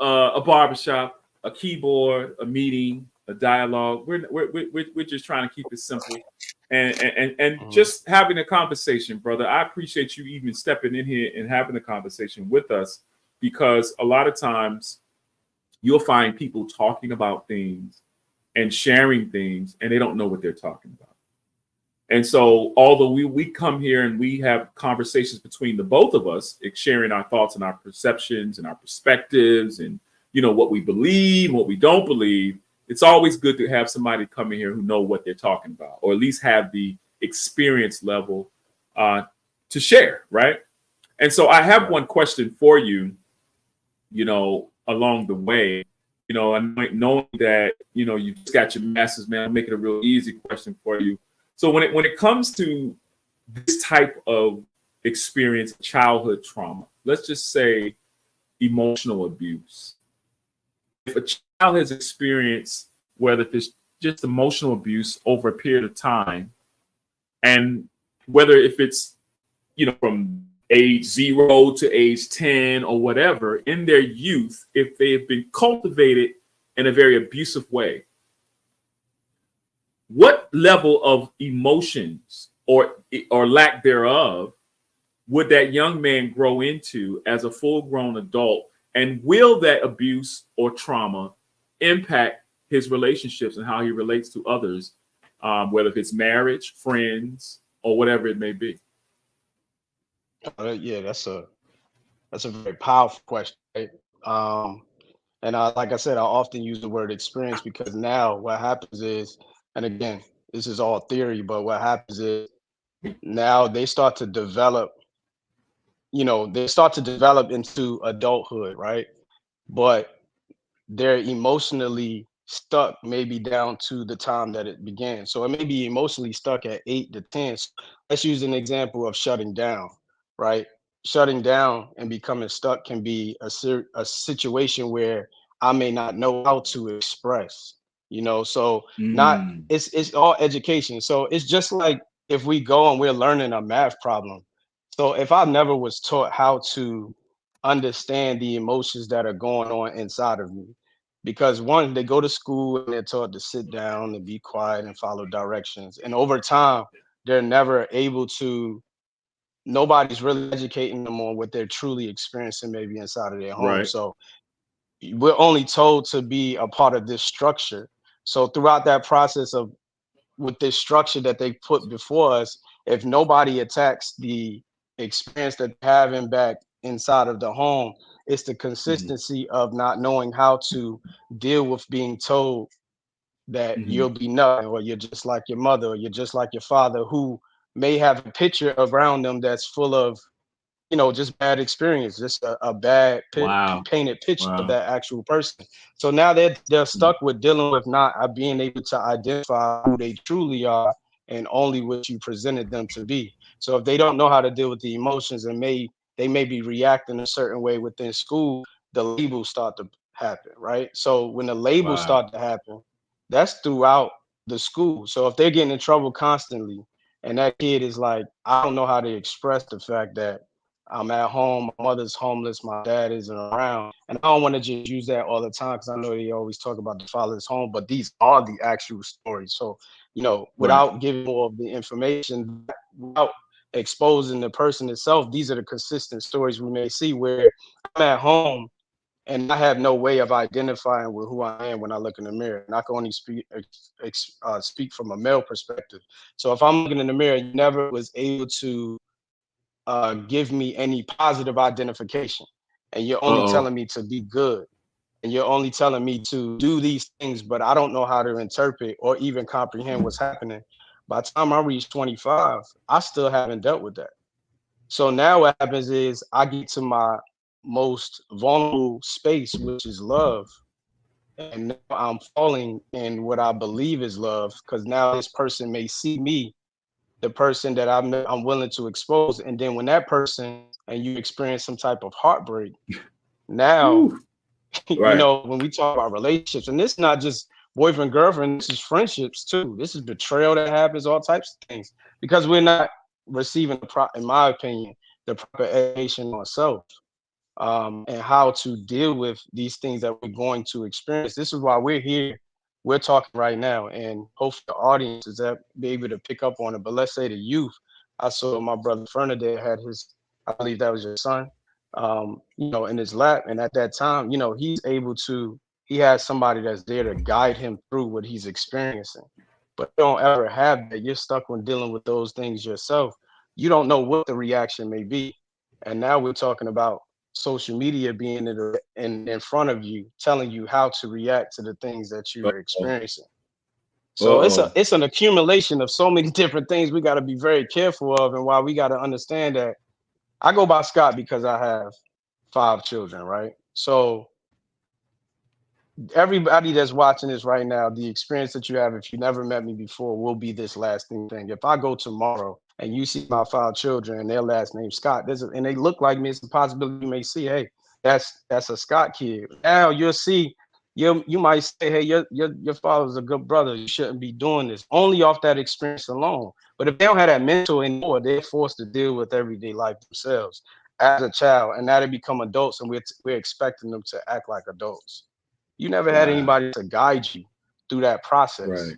a barbershop, a keyboard, a meeting, a dialogue. We're just trying to keep it simple, and Mhm. just having a conversation, brother. I appreciate you even stepping in here and having a conversation with us, because a lot of times you'll find people talking about things and sharing things, and they don't know what they're talking about. And so, although we come here and we have conversations between the both of us, sharing our thoughts and our perceptions and our perspectives, and what we believe, what we don't believe, it's always good to have somebody come in here who know what they're talking about, or at least have the experience level uh, to share, right? And so, I have Right. one question for you. Along the way, and knowing that you just got your masters, man, I'll make it a real easy question for you. So when it comes to this type of experience, childhood trauma, let's just say emotional abuse. If a child has experienced, whether it's just emotional abuse over a period of time, and whether if it's from age 0 to age 10 or whatever, in their youth, if they have been cultivated in a very abusive way, what level of emotions or lack thereof would that young man grow into as a full grown adult? And will that abuse or trauma impact his relationships and how he relates to others, whether it's marriage, friends, or whatever it may be? Yeah, that's a very powerful question, right? And like I said, I often use the word experience, because now what happens is, and again, this is all theory, but what happens is now they start to develop, they start to develop into adulthood, right? But they're emotionally stuck maybe down to the time that it began. So it may be emotionally stuck at 8 to 10. So let's use an example of shutting down, right? Shutting down and becoming stuck can be a situation where I may not know how to express, so not Mm. it's all education. So it's just like if we go and we're learning a math problem. So if I never was taught how to understand the emotions that are going on inside of me, because one, they go to school and they're taught to sit down and be quiet and follow directions, and over time they're never able to, nobody's really educating them on what they're truly experiencing maybe inside of their home. Right. So we're only told to be a part of this structure. So throughout that process of, with this structure that they put before us, if nobody attacks the experience that they're having back inside of the home, it's the Mm-hmm. consistency of not knowing how to deal with being told that Mm-hmm. you'll be nothing, or you're just like your mother, or you're just like your father, who may have a picture around them that's full of, just bad experience, just a bad Wow. painted picture of Wow. that actual person. So now they're Mm. stuck with dealing with not being able to identify who they truly are and only what you presented them to be. So if they don't know how to deal with the emotions, and they may be reacting a certain way within school, the labels start to happen, right? So when the labels Wow. start to happen, that's throughout the school. So if they're getting in trouble constantly, and that kid is like, I don't know how to express the fact that I'm at home, my mother's homeless, my dad isn't around. And I don't want to just use that all the time, because I know they always talk about the father's home, but these are the actual stories. So, Right. without giving all of the information, without exposing the person itself, these are the consistent stories we may see where I'm at home and I have no way of identifying with who I am when I look in the mirror. And I can only speak from a male perspective. So if I'm looking in the mirror, you never was able to give me any positive identification, and you're only Uh-oh. telling me to be good, and you're only telling me to do these things, but I don't know how to interpret or even comprehend what's happening. By the time I reach 25, I still haven't dealt with that. So now what happens is I get to my most vulnerable space, which is love. And now I'm falling in what I believe is love, because now this person may see me, the person that I'm willing to expose. And then when that person and you experience some type of heartbreak, now, Woo. Right. when we talk about relationships, and this is not just boyfriend, girlfriend, this is friendships too. This is betrayal that happens, all types of things, because we're not receiving in my opinion, the proper education on self, and how to deal with these things that we're going to experience. This is why we're here. We're talking right now, and hopefully the audience is that be able to pick up on it. But let's say the youth. I saw my brother Ferdinand had his, I believe that was your son, in his lap, and at that time, he's able to. He has somebody that's there to guide him through what he's experiencing. But you don't ever have that. You're stuck when dealing with those things yourself. You don't know what the reaction may be. And now we're talking about social media being in front of you, telling you how to react to the things that you are Uh-oh. experiencing. So Uh-oh. it's an accumulation of so many different things we got to be very careful of, and why we got to understand that I go by Scott because I have 5 children, right? So everybody that's watching this right now, the experience that you have, if you never met me before, will be this lasting thing. If I go tomorrow and you see my 5 children and their last name Scott, and they look like me, it's a possibility you may see, hey, that's a Scott kid. Now you'll see, you might say, hey, your father's a good brother. You shouldn't be doing this, only off that experience alone. But if they don't have that mental anymore, they're forced to deal with everyday life themselves as a child, and now they become adults, and we're expecting them to act like adults. You never had Wow. anybody to guide you through that process, Right.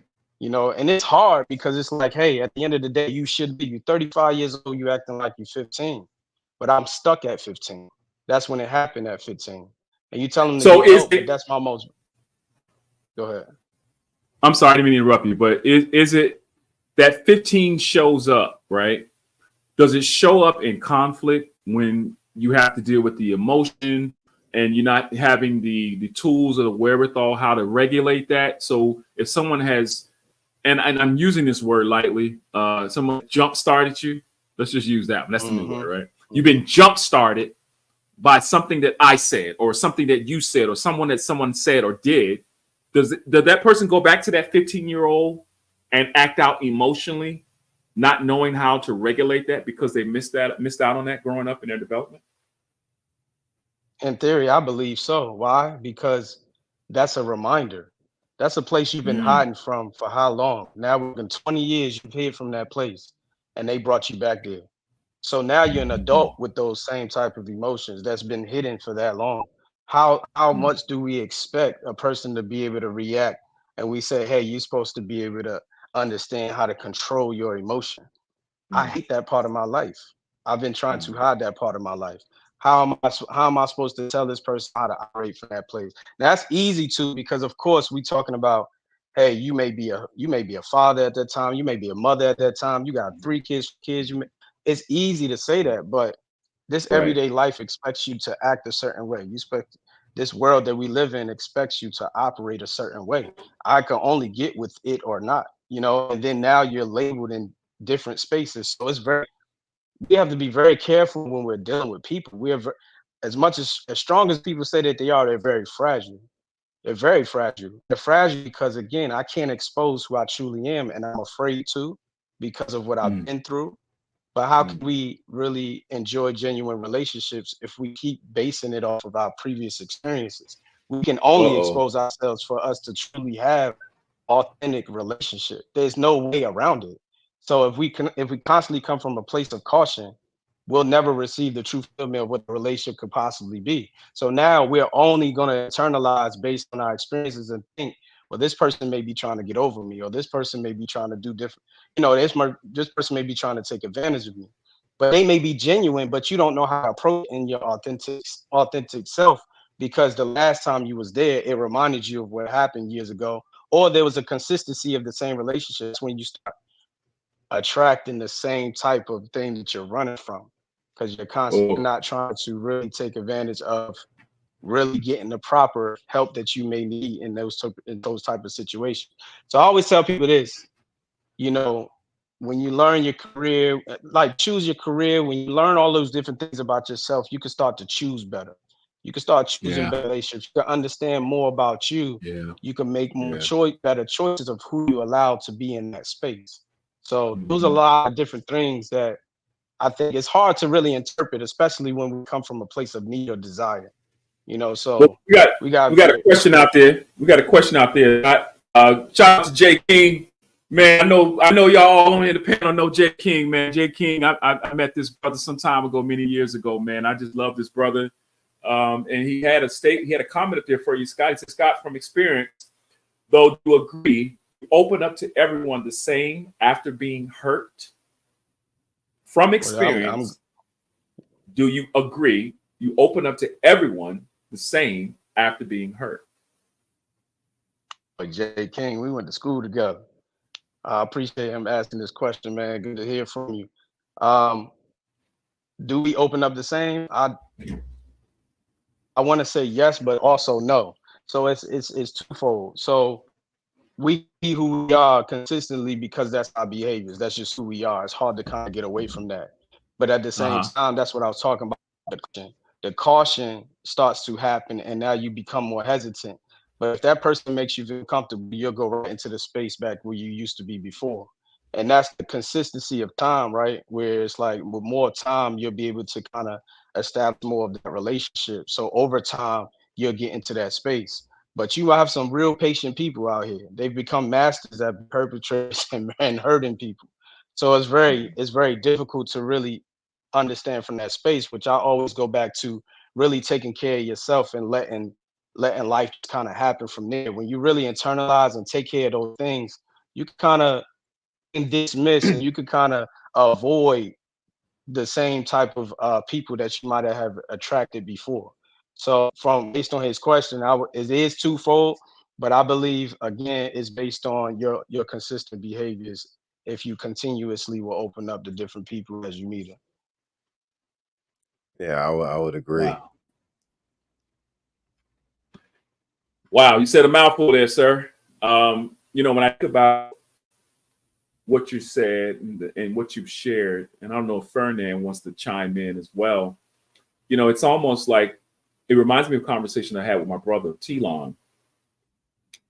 and it's hard because it's like, hey, at the end of the day, you should be, you 35 years old, you acting like you're 15, but I'm stuck at 15. That's when it happened at 15. And you tell them to So get is help, but it, that's my most, go ahead. I'm sorry, I didn't mean to interrupt you, but is it that 15 shows up, right? Does it show up in conflict when you have to deal with the emotion and you're not having the tools or the wherewithal how to regulate that? So if someone has, and I'm using this word lightly, someone jump started you. Let's just use that one. That's the new word, right? You've been jump started by something that I said, or something that you said, or someone said or did. Does that person go back to that 15-year-old and act out emotionally, not knowing how to regulate that because they missed out on that growing up in their development? In theory, I believe so. Why? Because that's a reminder. That's a place you've been Mm, hiding from for how long? Now, within 20 years, you've hid from that place, and they brought you back there. So now you're an mm, adult with those same type of emotions that's been hidden for that long. How mm, much do we expect a person to be able to react? And we say, hey, you're supposed to be able to understand how to control your emotion. I mm, hate that part of my life. I've been trying to mm. hide that part of my life. How am I supposed to tell this person how to operate from that place? Now, that's easy to, because of course we talking about, hey, you may be a father at that time, you may be a mother at that time, you got three kids. It's easy to say that, but this Right. everyday life expects you to act a certain way. You expect this world that we live in expects you to operate a certain way. I can only get with it or not, and then now you're labeled in different spaces. So we have to be very careful when we're dealing with people. As much as strong as people say that they are, they're very fragile. They're very fragile. They're fragile because again, I can't expose who I truly am, and I'm afraid to because of what I've Mm, been through. But how can mm. we really enjoy genuine relationships if we keep basing it off of our previous experiences? We can only Uh-oh. expose ourselves for us to truly have authentic relationship. There's no way around it. So if we constantly come from a place of caution, we'll never receive the true fulfillment of what the relationship could possibly be. So now we're only going to internalize based on our experiences and think, well, this person may be trying to get over me, or this person may be trying to do different. This person may be trying to take advantage of me, but they may be genuine, but you don't know how to approach it in your authentic self, because the last time you was there, it reminded you of what happened years ago, or there was a consistency of the same relationships when you start attracting the same type of thing that you're running from, because you're constantly Oh, not trying to really take advantage of really getting the proper help that you may need in those type of situations. So I always tell people this, you know, when you learn your career, like choose your career, when you learn all those different things about yourself, you can start to choose better. You can start choosing yeah, better relationships. You can understand more about you. yeah, You can make more yeah. better choices of who you allow to be in that space. So those are a Mhm. lot of different things that I think it's hard to really interpret, especially when we come from a place of need or desire. Well, So we got we got we got a very question out there. We got a question out there. Shout out to Jay King, man. I know y'all all on here the panel know Jay King, man. Jay King, I met this brother some time ago, many years ago, man. I just love this brother. And he had a comment up there for you, Scott. He said, Scott, from experience, though you agree, you open up to everyone the same after being hurt. From well, I'm experience, do you agree you open up to everyone the same after being hurt? like Jay King. We went to school together. I appreciate him asking this question, man. Good to hear from you. Um, do we open up the same? I want to say yes, but also no. So it's twofold. So we be who we are consistently because that's our behaviors. That's just who we are. It's hard to kind of get away from that. But at the same Uh-huh. time, that's what I was talking about. The caution starts to happen, and now you become more hesitant. But if that person makes you feel comfortable, you'll go right into the space back where you used to be before. And that's the consistency of time, right? Where it's like with more time, you'll be able to kind of establish more of that relationship. So over time, you'll get into that space. But you have some real patient people out here. They've become masters at perpetrators and hurting people. So it's very difficult to really understand from that space, which I always go back to really taking care of yourself and letting life kind of happen from there. When you really internalize and take care of those things, you kind of can dismiss and you can kind of avoid the same type of people that you might have attracted before. So, from based on his question, it is twofold, but I believe again it's based on your consistent behaviors. If you continuously will open up to different people as you meet them. Yeah, I would agree. Wow. Wow. You said a mouthful there, sir. When I think about what you said and what you've shared, and I don't know if Ferdinand wants to chime in as well. You know, it's almost like it reminds me of a conversation I had with my brother Tetaun,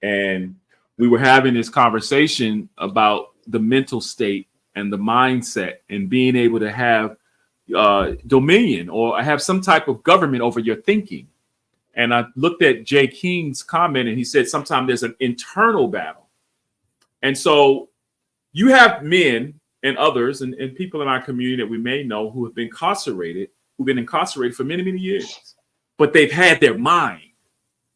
and we were having this conversation about the mental state and the mindset and being able to have dominion or have some type of government over your thinking. And I looked at Jay King's comment, and he said sometimes there's an internal battle. And so you have men and others and people in our community that we may know who've been incarcerated for many, many years, but they've had their mind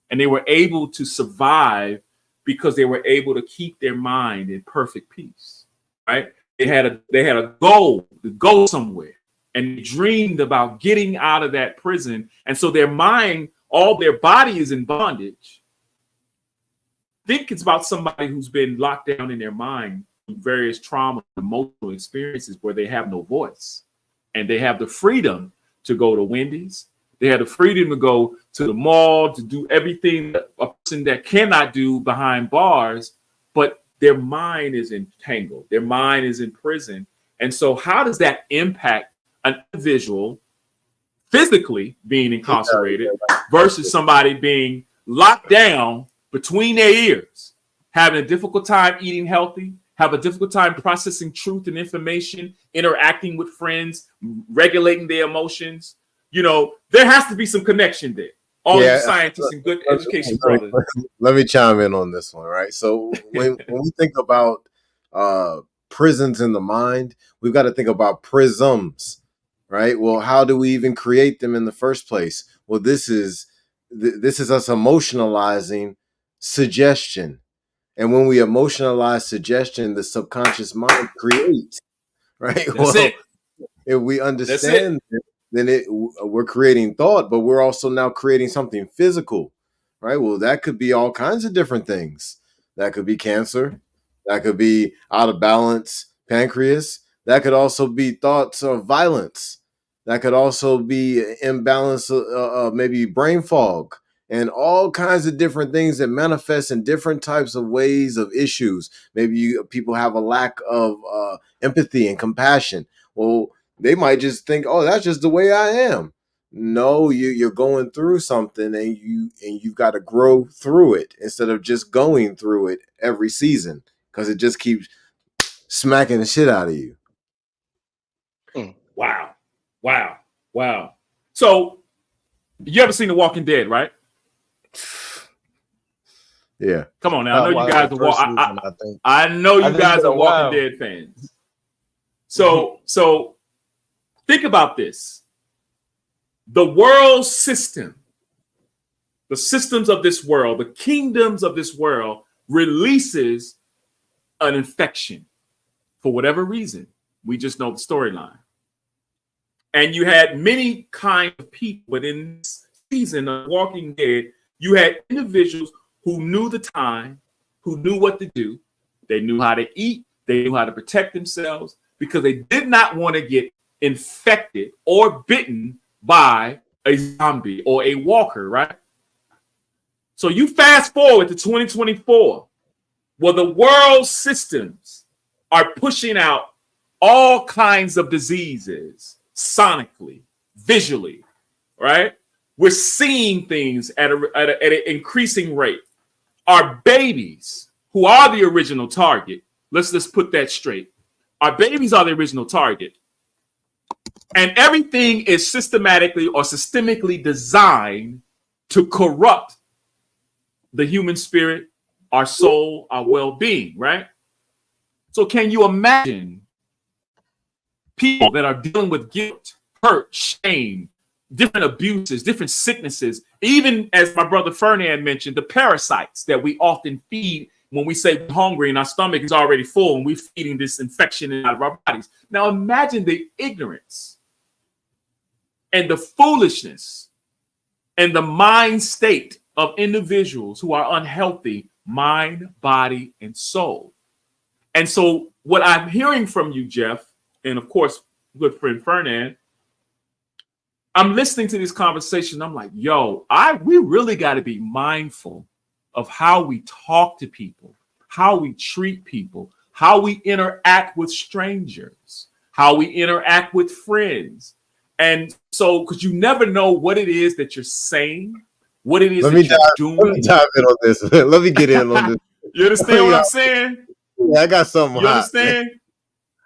and they were able to survive because they were able to keep their mind in perfect peace, right? They had a goal to go somewhere, and they dreamed about getting out of that prison. And so their mind, all their body is in bondage. Think it's about somebody who's been locked down in their mind with various trauma, emotional experiences where they have no voice, and they have the freedom to go to Wendy's. They have the freedom to go to the mall, to do everything that a person that cannot do behind bars, but their mind is entangled. Their mind is in prison. And so how does that impact an individual physically being incarcerated versus somebody being locked down between their ears, having a difficult time eating healthy, have a difficult time processing truth and information, interacting with friends, regulating their emotions? You know, there has to be some connection there. All you scientists and good education brothers. Let me chime in on this one, right? So when we think about prisons in the mind, we've got to think about prisms, right? Well, how do we even create them in the first place? Well, this is us emotionalizing suggestion. And when we emotionalize suggestion, the subconscious mind creates, right? That's it. If we understand it, then we're creating thought, but we're also now creating something physical, right? Well, that could be all kinds of different things. That could be cancer. That could be out of balance pancreas. That could also be thoughts of violence. That could also be imbalance, maybe brain fog, and all kinds of different things that manifest in different types of ways of issues. Maybe people have a lack of empathy and compassion. Well, they might just think, "Oh, that's just the way I am." No, you're going through something, and you've got to grow through it instead of just going through it every season, because it just keeps smacking the shit out of you. Wow. So you ever seen The Walking Dead, right? Yeah. Come on now. I know you guys I know you guys are Walking Dead fans. So think about this. The world system, the systems of this world, the kingdoms of this world releases an infection for whatever reason. We just know the storyline. And you had many kinds of people, but in this season of Walking Dead, you had individuals who knew the time, who knew what to do. They knew how to eat. They knew how to protect themselves because they did not want to get infected or bitten by a zombie or a walker, right? So you fast forward to 2024, where the world systems are pushing out all kinds of diseases sonically, visually, right? We're seeing things at an increasing rate. Our babies, who are the original target, let's put that straight. Our babies are the original target. And everything is systematically or systemically designed to corrupt the human spirit, our soul, our well-being, right? So can you imagine people that are dealing with guilt, hurt, shame, different abuses, different sicknesses, even as my brother Ferdinand mentioned, the parasites that we often feed when we say we're hungry and our stomach is already full and we're feeding this infection out of our bodies. Now imagine the ignorance and the foolishness and the mind state of individuals who are unhealthy, mind, body, and soul. And so what I'm hearing from you, Jeff, and of course, good friend Ferdinand, I'm listening to this conversation. I'm like, yo, we really got to be mindful of how we talk to people, how we treat people, how we interact with strangers, how we interact with friends. And so, because you never know what it is that you're saying, what it is that you're doing. Let me dive in on this. Let me get in on this. You understand what I'm saying? Yeah, I got something You hot. understand?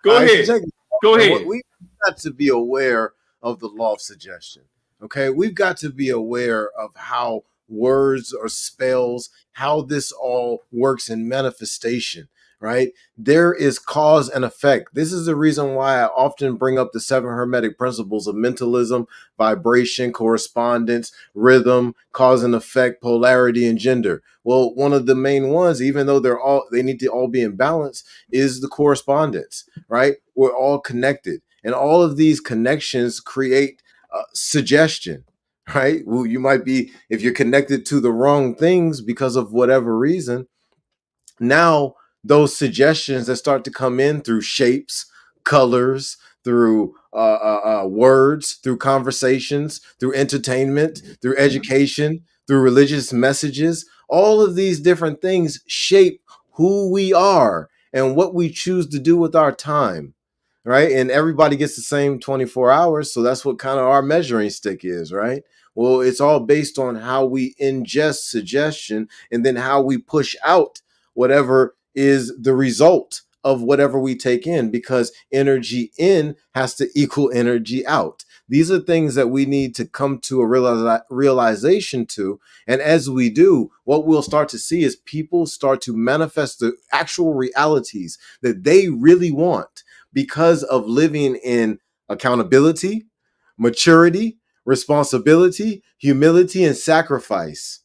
Go ahead. Go ahead. We've got to be aware of the law of suggestion. Okay, we've got to be aware of how words or spells, how this all works in manifestation, right? There is cause and effect. This is the reason why I often bring up the 7 hermetic principles of mentalism, vibration, correspondence, rhythm, cause and effect, polarity, and gender. Well, one of the main ones, even though they need to all be in balance, is the correspondence, right? We're all connected, and all of these connections create suggestion, right? Well, you might be, if you're connected to the wrong things because of whatever reason, now those suggestions that start to come in through shapes, colors, through words, through conversations, through entertainment, through education, through religious messages, all of these different things shape who we are and what we choose to do with our time, right? And everybody gets the same 24 hours. So that's what kind of our measuring stick is, right? Well, it's all based on how we ingest suggestion and then how we push out whatever is the result of whatever we take in, because energy in has to equal energy out. These are things that we need to come to a realization to. And as we do, what we'll start to see is people start to manifest the actual realities that they really want because of living in accountability, maturity, responsibility, humility, and sacrifice.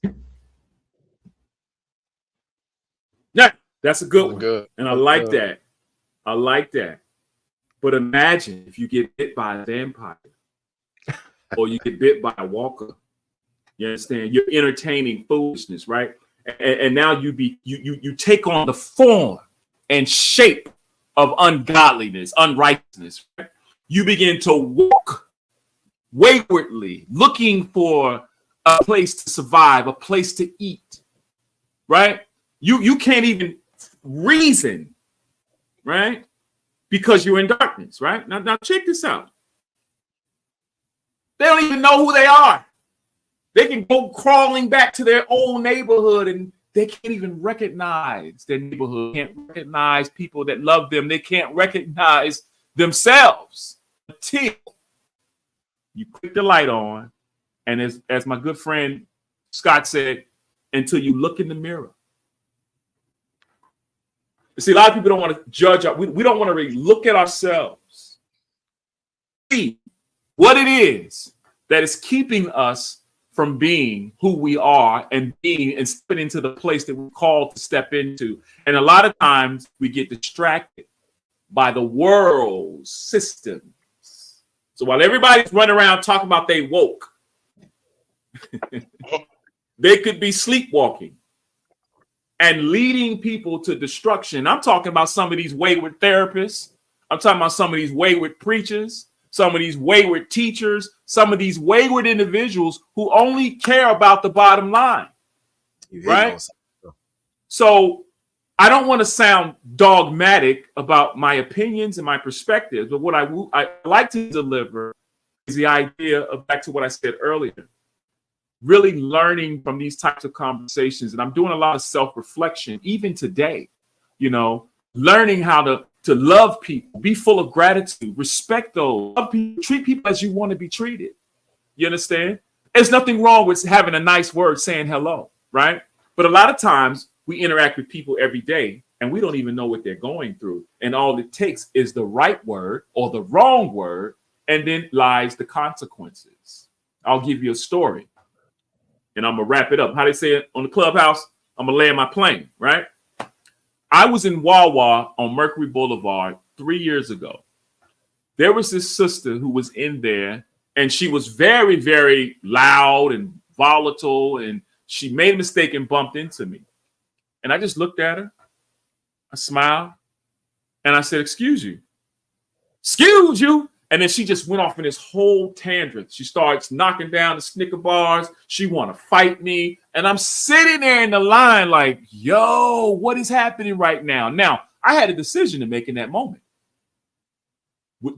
Yeah, that's a good one. Good. And I like that. I like that. But imagine if you get bit by a vampire or you get bit by a walker. You understand? You're entertaining foolishness, right? And now you take on the form and shape of ungodliness, unrighteousness. Right? You begin to walk waywardly, looking for a place to survive, a place to eat, right? You can't even reason, right? Because you're in darkness, right? Now check this out. They don't even know who they are. They can go crawling back to their old neighborhood and they can't even recognize their neighborhood, can't recognize people that love them. They can't recognize themselves until you click the light on. And as my good friend Scott said, until you look in the mirror. See, a lot of people don't want to judge. We don't want to really look at ourselves. See what it is that is keeping us from being who we are and being and stepping into the place that we're called to step into. And a lot of times we get distracted by the world's systems. So while everybody's running around talking about they woke, they could be sleepwalking and leading people to destruction. I'm talking about some of these wayward therapists. I'm talking about some of these wayward preachers, some of these wayward teachers, some of these wayward individuals who only care about the bottom line, right? So I don't want to sound dogmatic about my opinions and my perspectives, but what I like to deliver is the idea of, back to what I said earlier, really learning from these types of conversations. And I'm doing a lot of self-reflection, even today, learning how to love people, be full of gratitude, respect those, love people, treat people as you want to be treated. You understand? There's nothing wrong with having a nice word, saying hello, right? But a lot of times we interact with people every day and we don't even know what they're going through. And all it takes is the right word or the wrong word, and then lies the consequences. I'll give you a story. And I'm going to wrap it up. How they say it on the Clubhouse, I'm going to land my plane, right? I was in Wawa on Mercury Boulevard 3 years ago. There was this sister who was in there, and she was very, very loud and volatile, and she made a mistake and bumped into me. And I just looked at her. I smiled, and I said, "Excuse you." "Excuse you?" And then she just went off in this whole tantrum. She starts knocking down the Snicker bars. She want to fight me. And I'm sitting there in the line like, yo, what is happening right now? Now, I had a decision to make in that moment.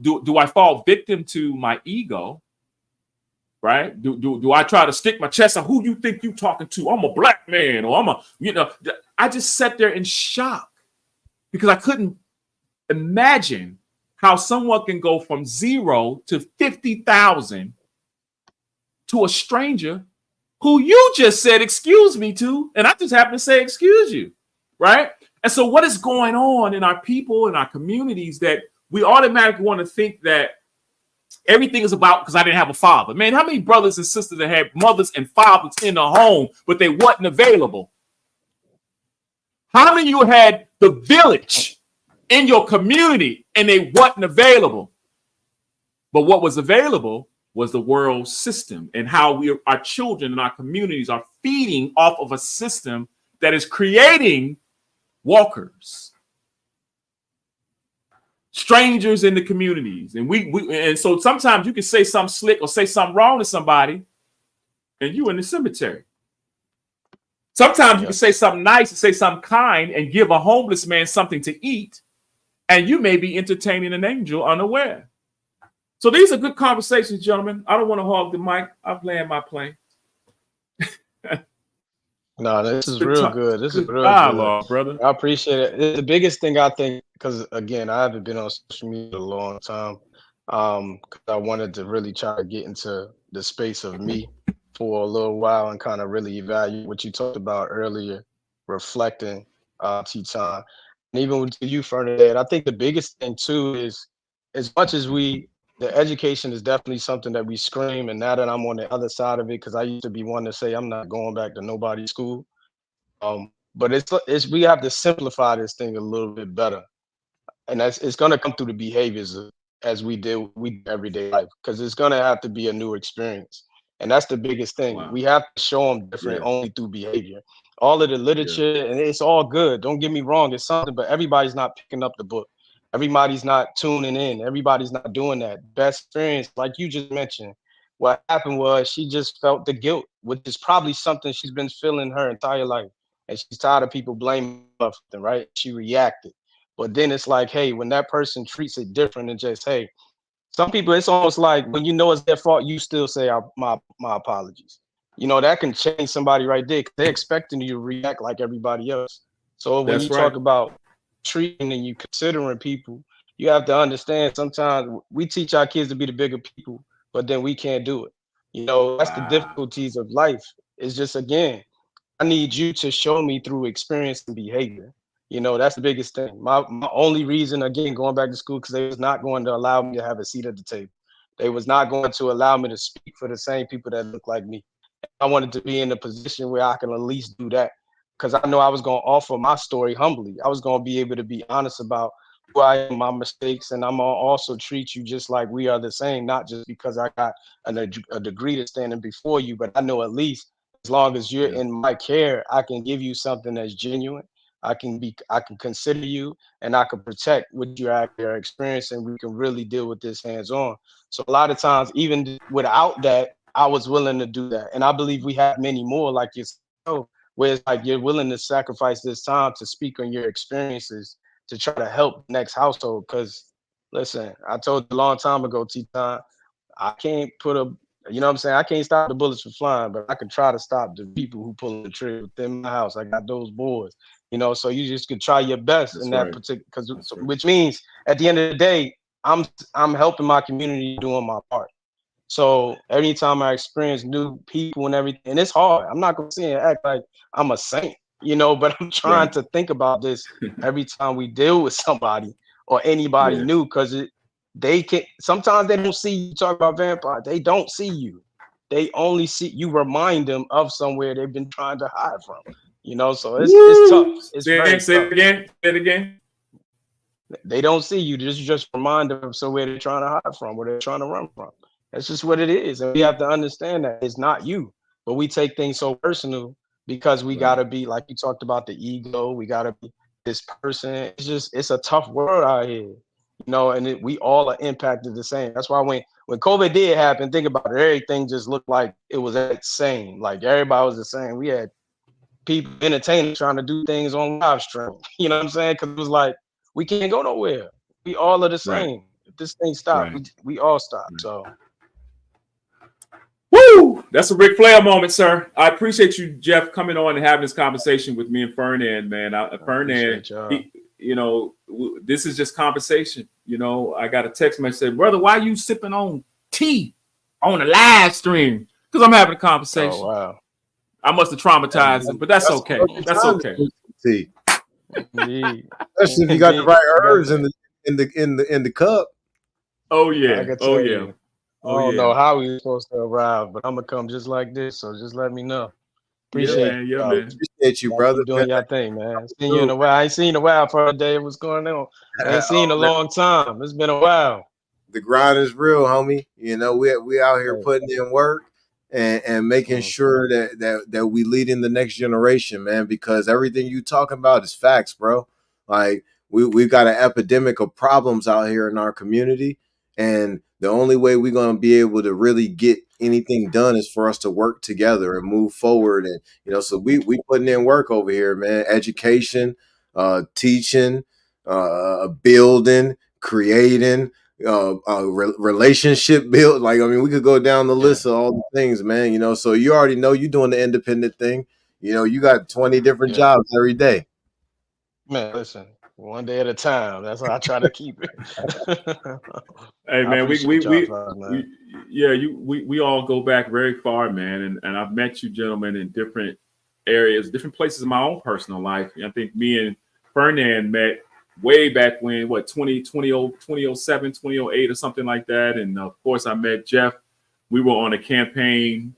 Do I fall victim to my ego? Right? Do I try to stick my chest out? Who you think you talking to? I'm a black man, or I just sat there in shock because I couldn't imagine how someone can go from 0 to 50,000 to a stranger who you just said excuse me to, and I just happen to say excuse you, right? And so what is going on in our people, in our communities, that we automatically want to think that everything is about because I didn't have a father. Man, how many brothers and sisters that had mothers and fathers in the home, but they wasn't available? How many of you had the village in your community and they wasn't available? But what was available was the world system, and how our children and our communities are feeding off of a system that is creating walkers, strangers in the communities. And so sometimes you can say something slick or say something wrong to somebody and you in the cemetery. Sometimes you can say something nice and say something kind and give a homeless man something to eat, and you may be entertaining an angel unaware. So these are good conversations, gentlemen. I don't want to hog the mic. I've landed my plane. No, this is real good. This is real dialogue, good, brother. I appreciate it. The biggest thing I think, because again, I haven't been on social media a long time, because I wanted to really try to get into the space of me for a little while and kind of really evaluate what you talked about earlier, reflecting, Tetaun. And even with you, Ferdinand, I think the biggest thing too is, as much as the education is definitely something that we scream, and now that I'm on the other side of it, because I used to be one to say I'm not going back to nobody's school. But it's we have to simplify this thing a little bit better, and it's going to come through the behaviors as we do everyday life, because it's going to have to be a new experience, and that's the biggest thing. Wow. We have to show them different only through behavior. All of the literature, and it's all good. Don't get me wrong, it's something, but everybody's not picking up the book. Everybody's not tuning in. Everybody's not doing that. Best experience, like you just mentioned, what happened was she just felt the guilt, which is probably something she's been feeling her entire life. And she's tired of people blaming her for something, right? She reacted. But then it's like, hey, when that person treats it different than just, hey, some people, it's almost like when you know it's their fault, you still say my apologies. That can change somebody right there, because they're expecting you to react like everybody else. So when you talk about treating and you considering people, you have to understand sometimes we teach our kids to be the bigger people, but then we can't do it. That's the difficulties of life. It's just, again, I need you to show me through experience and behavior. That's the biggest thing. My only reason, again, going back to school, because they was not going to allow me to have a seat at the table. They was not going to allow me to speak for the same people that look like me. I wanted to be in a position where I can at least do that, because I know I was going to offer my story humbly. I was going to be able to be honest about who I am, my mistakes, and I'm going to also treat you just like we are the same, not just because I got a degree to standing before you, but I know at least as long as you're in my care, I can give you something that's genuine. I can consider you, and I can protect what you're experiencing, and we can really deal with this hands-on. So a lot of times, even without that, I was willing to do that. And I believe we have many more like yourself, where it's like you're willing to sacrifice this time to speak on your experiences to try to help the next household. Because listen, I told you a long time ago, Tetaun, I can't put a, what I'm saying? I can't stop the bullets from flying, but I can try to stop the people who pulling the trigger within my house. I got those boys, so you just could try your best in that particular, which means at the end of the day, I'm helping my community, doing my part. So anytime I experience new people and everything, and it's hard. I'm not gonna sit and act like I'm a saint, but I'm trying to think about this every time we deal with somebody or anybody new, because sometimes they don't see you talk about vampire. They don't see you. They only see you, remind them of somewhere they've been trying to hide from. So it's tough. It's very tough. Say it again. They don't see you. Just remind them of somewhere they're trying to hide from, where they're trying to run from. That's just what it is. And we have to understand that it's not you, but we take things so personal because we gotta be, like you talked about, the ego. We gotta be this person. It's a tough world out here, and we all are impacted the same. That's why when COVID did happen, think about it, everything just looked like it was the same. Like everybody was the same. We had people entertaining trying to do things on live stream. You know what I'm saying? Because it was like, we can't go nowhere. We all are the Right. same. If this thing stops, Right. we all stop. Right. So Woo! That's a Ric Flair moment, sir. I appreciate you, Jeff, coming on and having this conversation with me and Ferdinand, man. I Ferdinand, appreciate y'all. this is just conversation. I got a text message said, brother, why you sipping on tea on a live stream? Because I'm having a conversation. Oh wow. I must have traumatized him, but that's okay. That's okay. See, Indeed. especially if you got the right herbs in the cup. Oh yeah. I can Oh tell yeah. you. I Oh don't yeah. know how we supposed to arrive, but I'm gonna come just like this. So just let me know. Yeah, Appreciate man. you. Yeah, man. Appreciate you, Y'all brother. keep doing your thing, man. Seen you in a while. I ain't seen you in a while for a day. What's going on? I ain't seen you in a long time. It's been a while. The grind is real, homie. We out here putting in work and making sure that we leading the next generation, man, because everything you talking about is facts, bro. Like we've got an epidemic of problems out here in our community, and the only way we're gonna be able to really get anything done is for us to work together and move forward. And so we putting in work over here, man. Education, teaching, building, creating, relationship build. Like, I mean, we could go down the list of all the things, man. So you already know you're doing the independent thing. You got 20 different jobs every day. Man, listen, one day at a time. That's how I try to keep it. Hey man, we all go back very far, man, and I've met you gentlemen in different areas, different places in my own personal life. I think me and Ferdinand met way back when, 2007, 2008 or something like that. And of course I met Jeff. We were on a campaign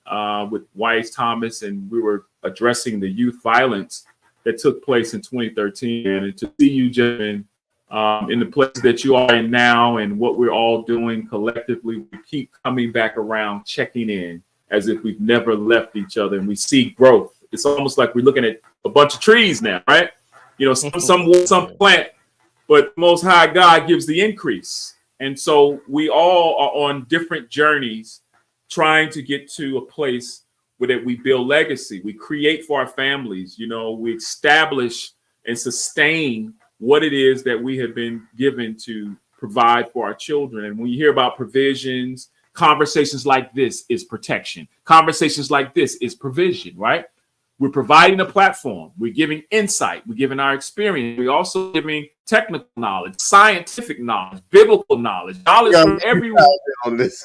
with Wise Thomas, and we were addressing the youth violence that took place in 2013. And to see you gentlemen in the place that you are in now and what we're all doing collectively, we keep coming back around, checking in as if we've never left each other, and we see growth. It's almost like we're looking at a bunch of trees now, right? Some plant, but Most High God gives the increase. And so we all are on different journeys trying to get to a place where we build legacy. We create for our families, we establish and sustain what it is that we have been given to provide for our children. And when you hear about provisions, conversations like this is protection. Conversations like this is provision, right? We're providing a platform. We're giving insight. We're giving our experience. We're also giving technical knowledge, scientific knowledge, biblical knowledge from everyone. On this.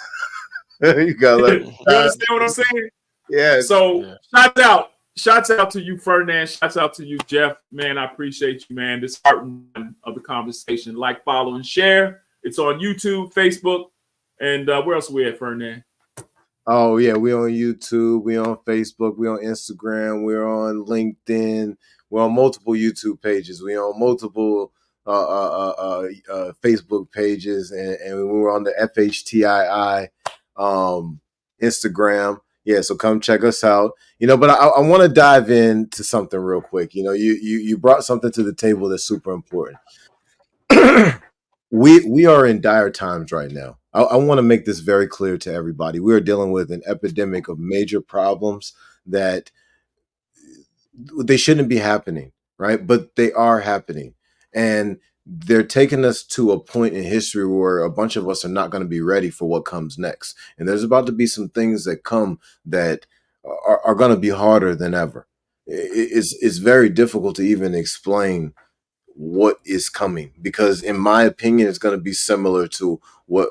You understand what I'm saying? Yeah. So shouts out to you, Ferdinand. Shouts out to you, Jeff. Man, I appreciate you, man. This part one of the conversation. Like, follow, and share. It's on YouTube, Facebook, and where else are we at, Ferdinand? Oh yeah, we on YouTube, we on Facebook, we on Instagram, we're on LinkedIn, we're on multiple YouTube pages, we on multiple Facebook pages, and we were on the FHTII Instagram. Yeah, so come check us out. But I want to dive into something real quick. You brought something to the table that's super important. We are in dire times right now. I want to make this very clear to everybody. We are dealing with an epidemic of major problems that they shouldn't be happening, right? But they are happening. And they're taking us to a point in history where a bunch of us are not going to be ready for what comes next. And there's about to be some things that come that are going to be harder than ever. It's very difficult to even explain what is coming, because in my opinion it's going to be similar to what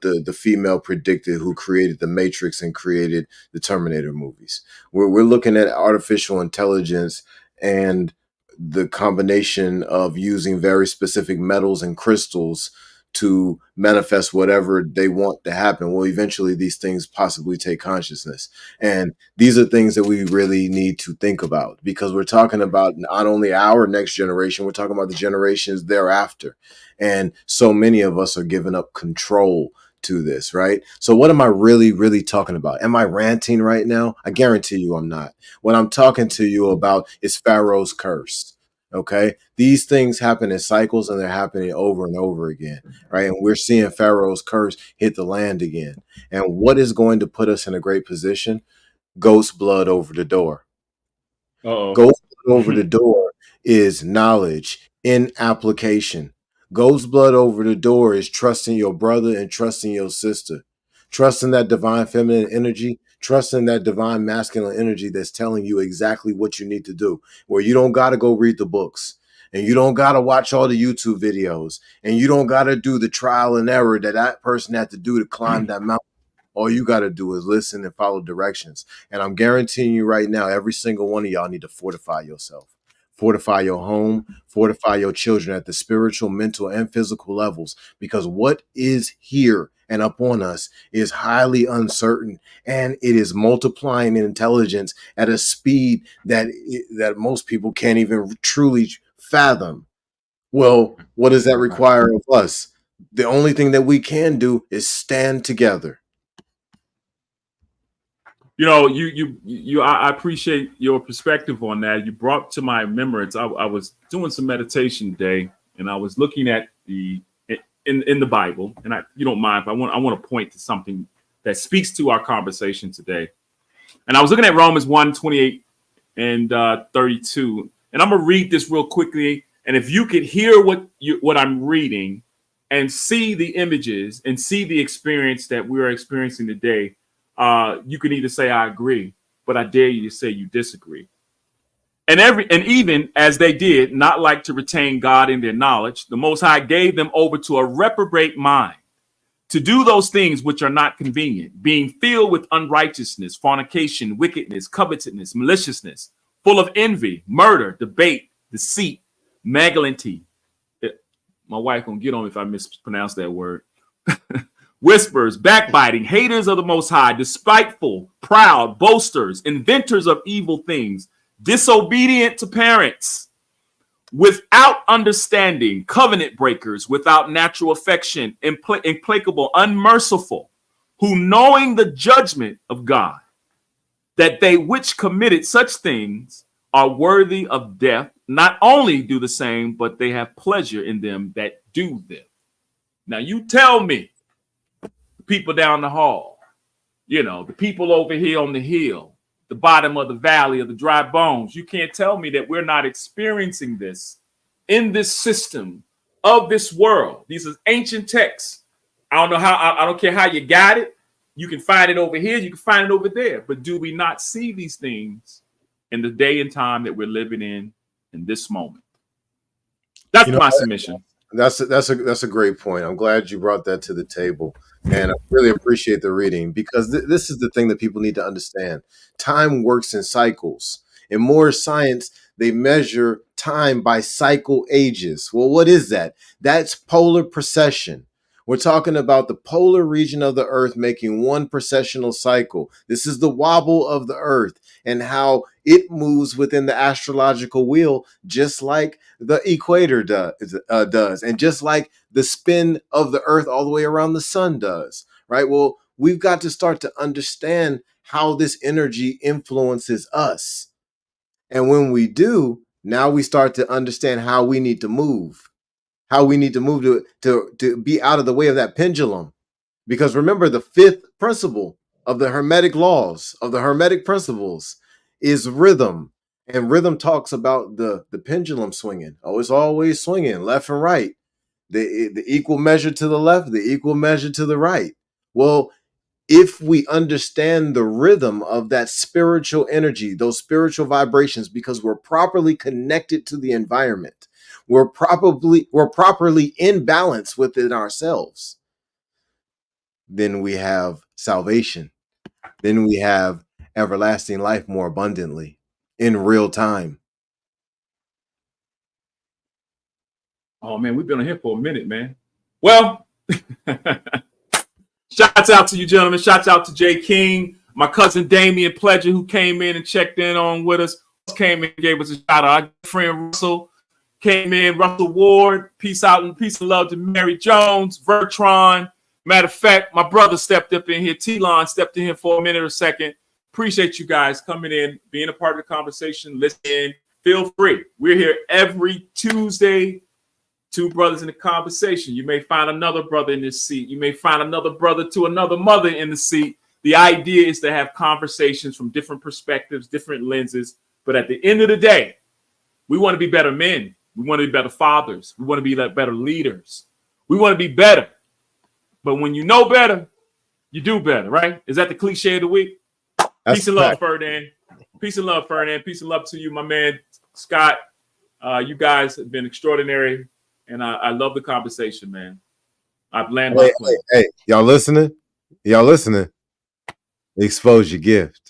the female predicted who created the Matrix and created the Terminator movies. We're looking at artificial intelligence and the combination of using very specific metals and crystals to manifest whatever they want to happen. Well, eventually these things possibly take consciousness. And these are things that we really need to think about, because we're talking about not only our next generation, we're talking about the generations thereafter. And so many of us are giving up control to this, right? So what am I really, really talking about? Am I ranting right now? I guarantee you I'm not. What I'm talking to you about is Pharaoh's curse. Okay, these things happen in cycles, and they're happening over and over again, right? And we're seeing Pharaoh's curse hit the land again. And what is going to put us in a great position? Ghost blood over the door. Uh-oh. Ghost blood over the door is knowledge, in application. Ghost blood over the door is trusting your brother and trusting your sister. Trusting that divine feminine energy, trusting that divine masculine energy that's telling you exactly what you need to do, where you don't got to go read the books and you don't got to watch all the YouTube videos and you don't got to do the trial and error that person had to do to climb that mountain. All you got to do is listen and follow directions. And I'm guaranteeing you right now, every single one of y'all need to fortify yourself. Fortify your home, fortify your children at the spiritual, mental, and physical levels, because what is here and upon us is highly uncertain, and it is multiplying in intelligence at a speed that most people can't even truly fathom. Well, what does that require of us? The only thing that we can do is stand together. You know, I appreciate your perspective on that. You brought to my remembrance. I was doing some meditation today, and I was looking at in the Bible, and you don't mind if I want to point to something that speaks to our conversation today. And I was looking at Romans 1:28 and 32, and I'm gonna read this real quickly. And if you could hear what I'm reading and see the images and see the experience that we're experiencing today, you can either say I agree, but I dare you to say you disagree. And even as they did not like to retain God in their knowledge, the Most High gave them over to a reprobate mind to do those things which are not convenient, being filled with unrighteousness, fornication, wickedness, covetousness, maliciousness, full of envy, murder, debate, deceit, malignity. My wife gonna get on me if I mispronounce that word. Whispers, backbiting, haters of the Most High, despiteful, proud, boasters, inventors of evil things, disobedient to parents, without understanding, covenant breakers, without natural affection, implacable, unmerciful, who knowing the judgment of God, that they which committed such things are worthy of death, not only do the same, but they have pleasure in them that do them. Now you tell me, people down the hall, the people over here on the hill, the bottom of the valley of the dry bones, you can't tell me that we're not experiencing this in this system of this world. These are ancient texts. I don't care how you got it. You can find it over here, you can find it over there. But do we not see these things in the day and time that we're living in this moment? That's my submission. That's a great point. I'm glad you brought that to the table, and I really appreciate the reading, because this is the thing that people need to understand. Time works in cycles. In more science, they measure time by cycle ages. Well, what is that? That's polar precession. We're talking about the polar region of the Earth making one precessional cycle. This is the wobble of the Earth and how it moves within the astrological wheel, just like the equator does, and just like the spin of the Earth all the way around the sun does, right? Well, we've got to start to understand how this energy influences us. And when we do, now we start to understand how we need to move. To be out of the way of that pendulum. Because remember, the fifth principle of the Hermetic laws, of the Hermetic principles, is rhythm. And rhythm talks about the pendulum swinging. Oh, it's always swinging left and right. The equal measure to the left, the equal measure to the right. Well, if we understand the rhythm of that spiritual energy, those spiritual vibrations, because we're properly connected to the environment, we're properly in balance within ourselves, then we have salvation. Then we have everlasting life more abundantly in real time. Oh man, we've been on here for a minute, man. Well, shouts out to you, gentlemen. Shouts out to Jay King, my cousin Damian Pledger, who came in and checked in on with us. Came in and gave us a shout out. Our friend Russell came in, Russell Ward. Peace out and peace and love to Mary Jones, Vertron. Matter of fact, my brother stepped up in here. T-Lon stepped in here for a minute or second. Appreciate you guys coming in, being a part of the conversation, listening. Feel free. We're here every Tuesday. Two brothers in the conversation. You may find another brother in this seat. You may find another brother to another mother in the seat. The idea is to have conversations from different perspectives, different lenses. But at the end of the day, we want to be better men. We want to be better fathers. We want to be better leaders. We want to be better. But when you know better, you do better, right? Is that the cliche of the week? That's Peace and love, Ferdinand. Peace and love, Ferdinand. Peace and love to you, my man, Scott. You guys have been extraordinary, and I love the conversation, man. I've landed my plane. Hey, y'all listening? Y'all listening? Expose your gift.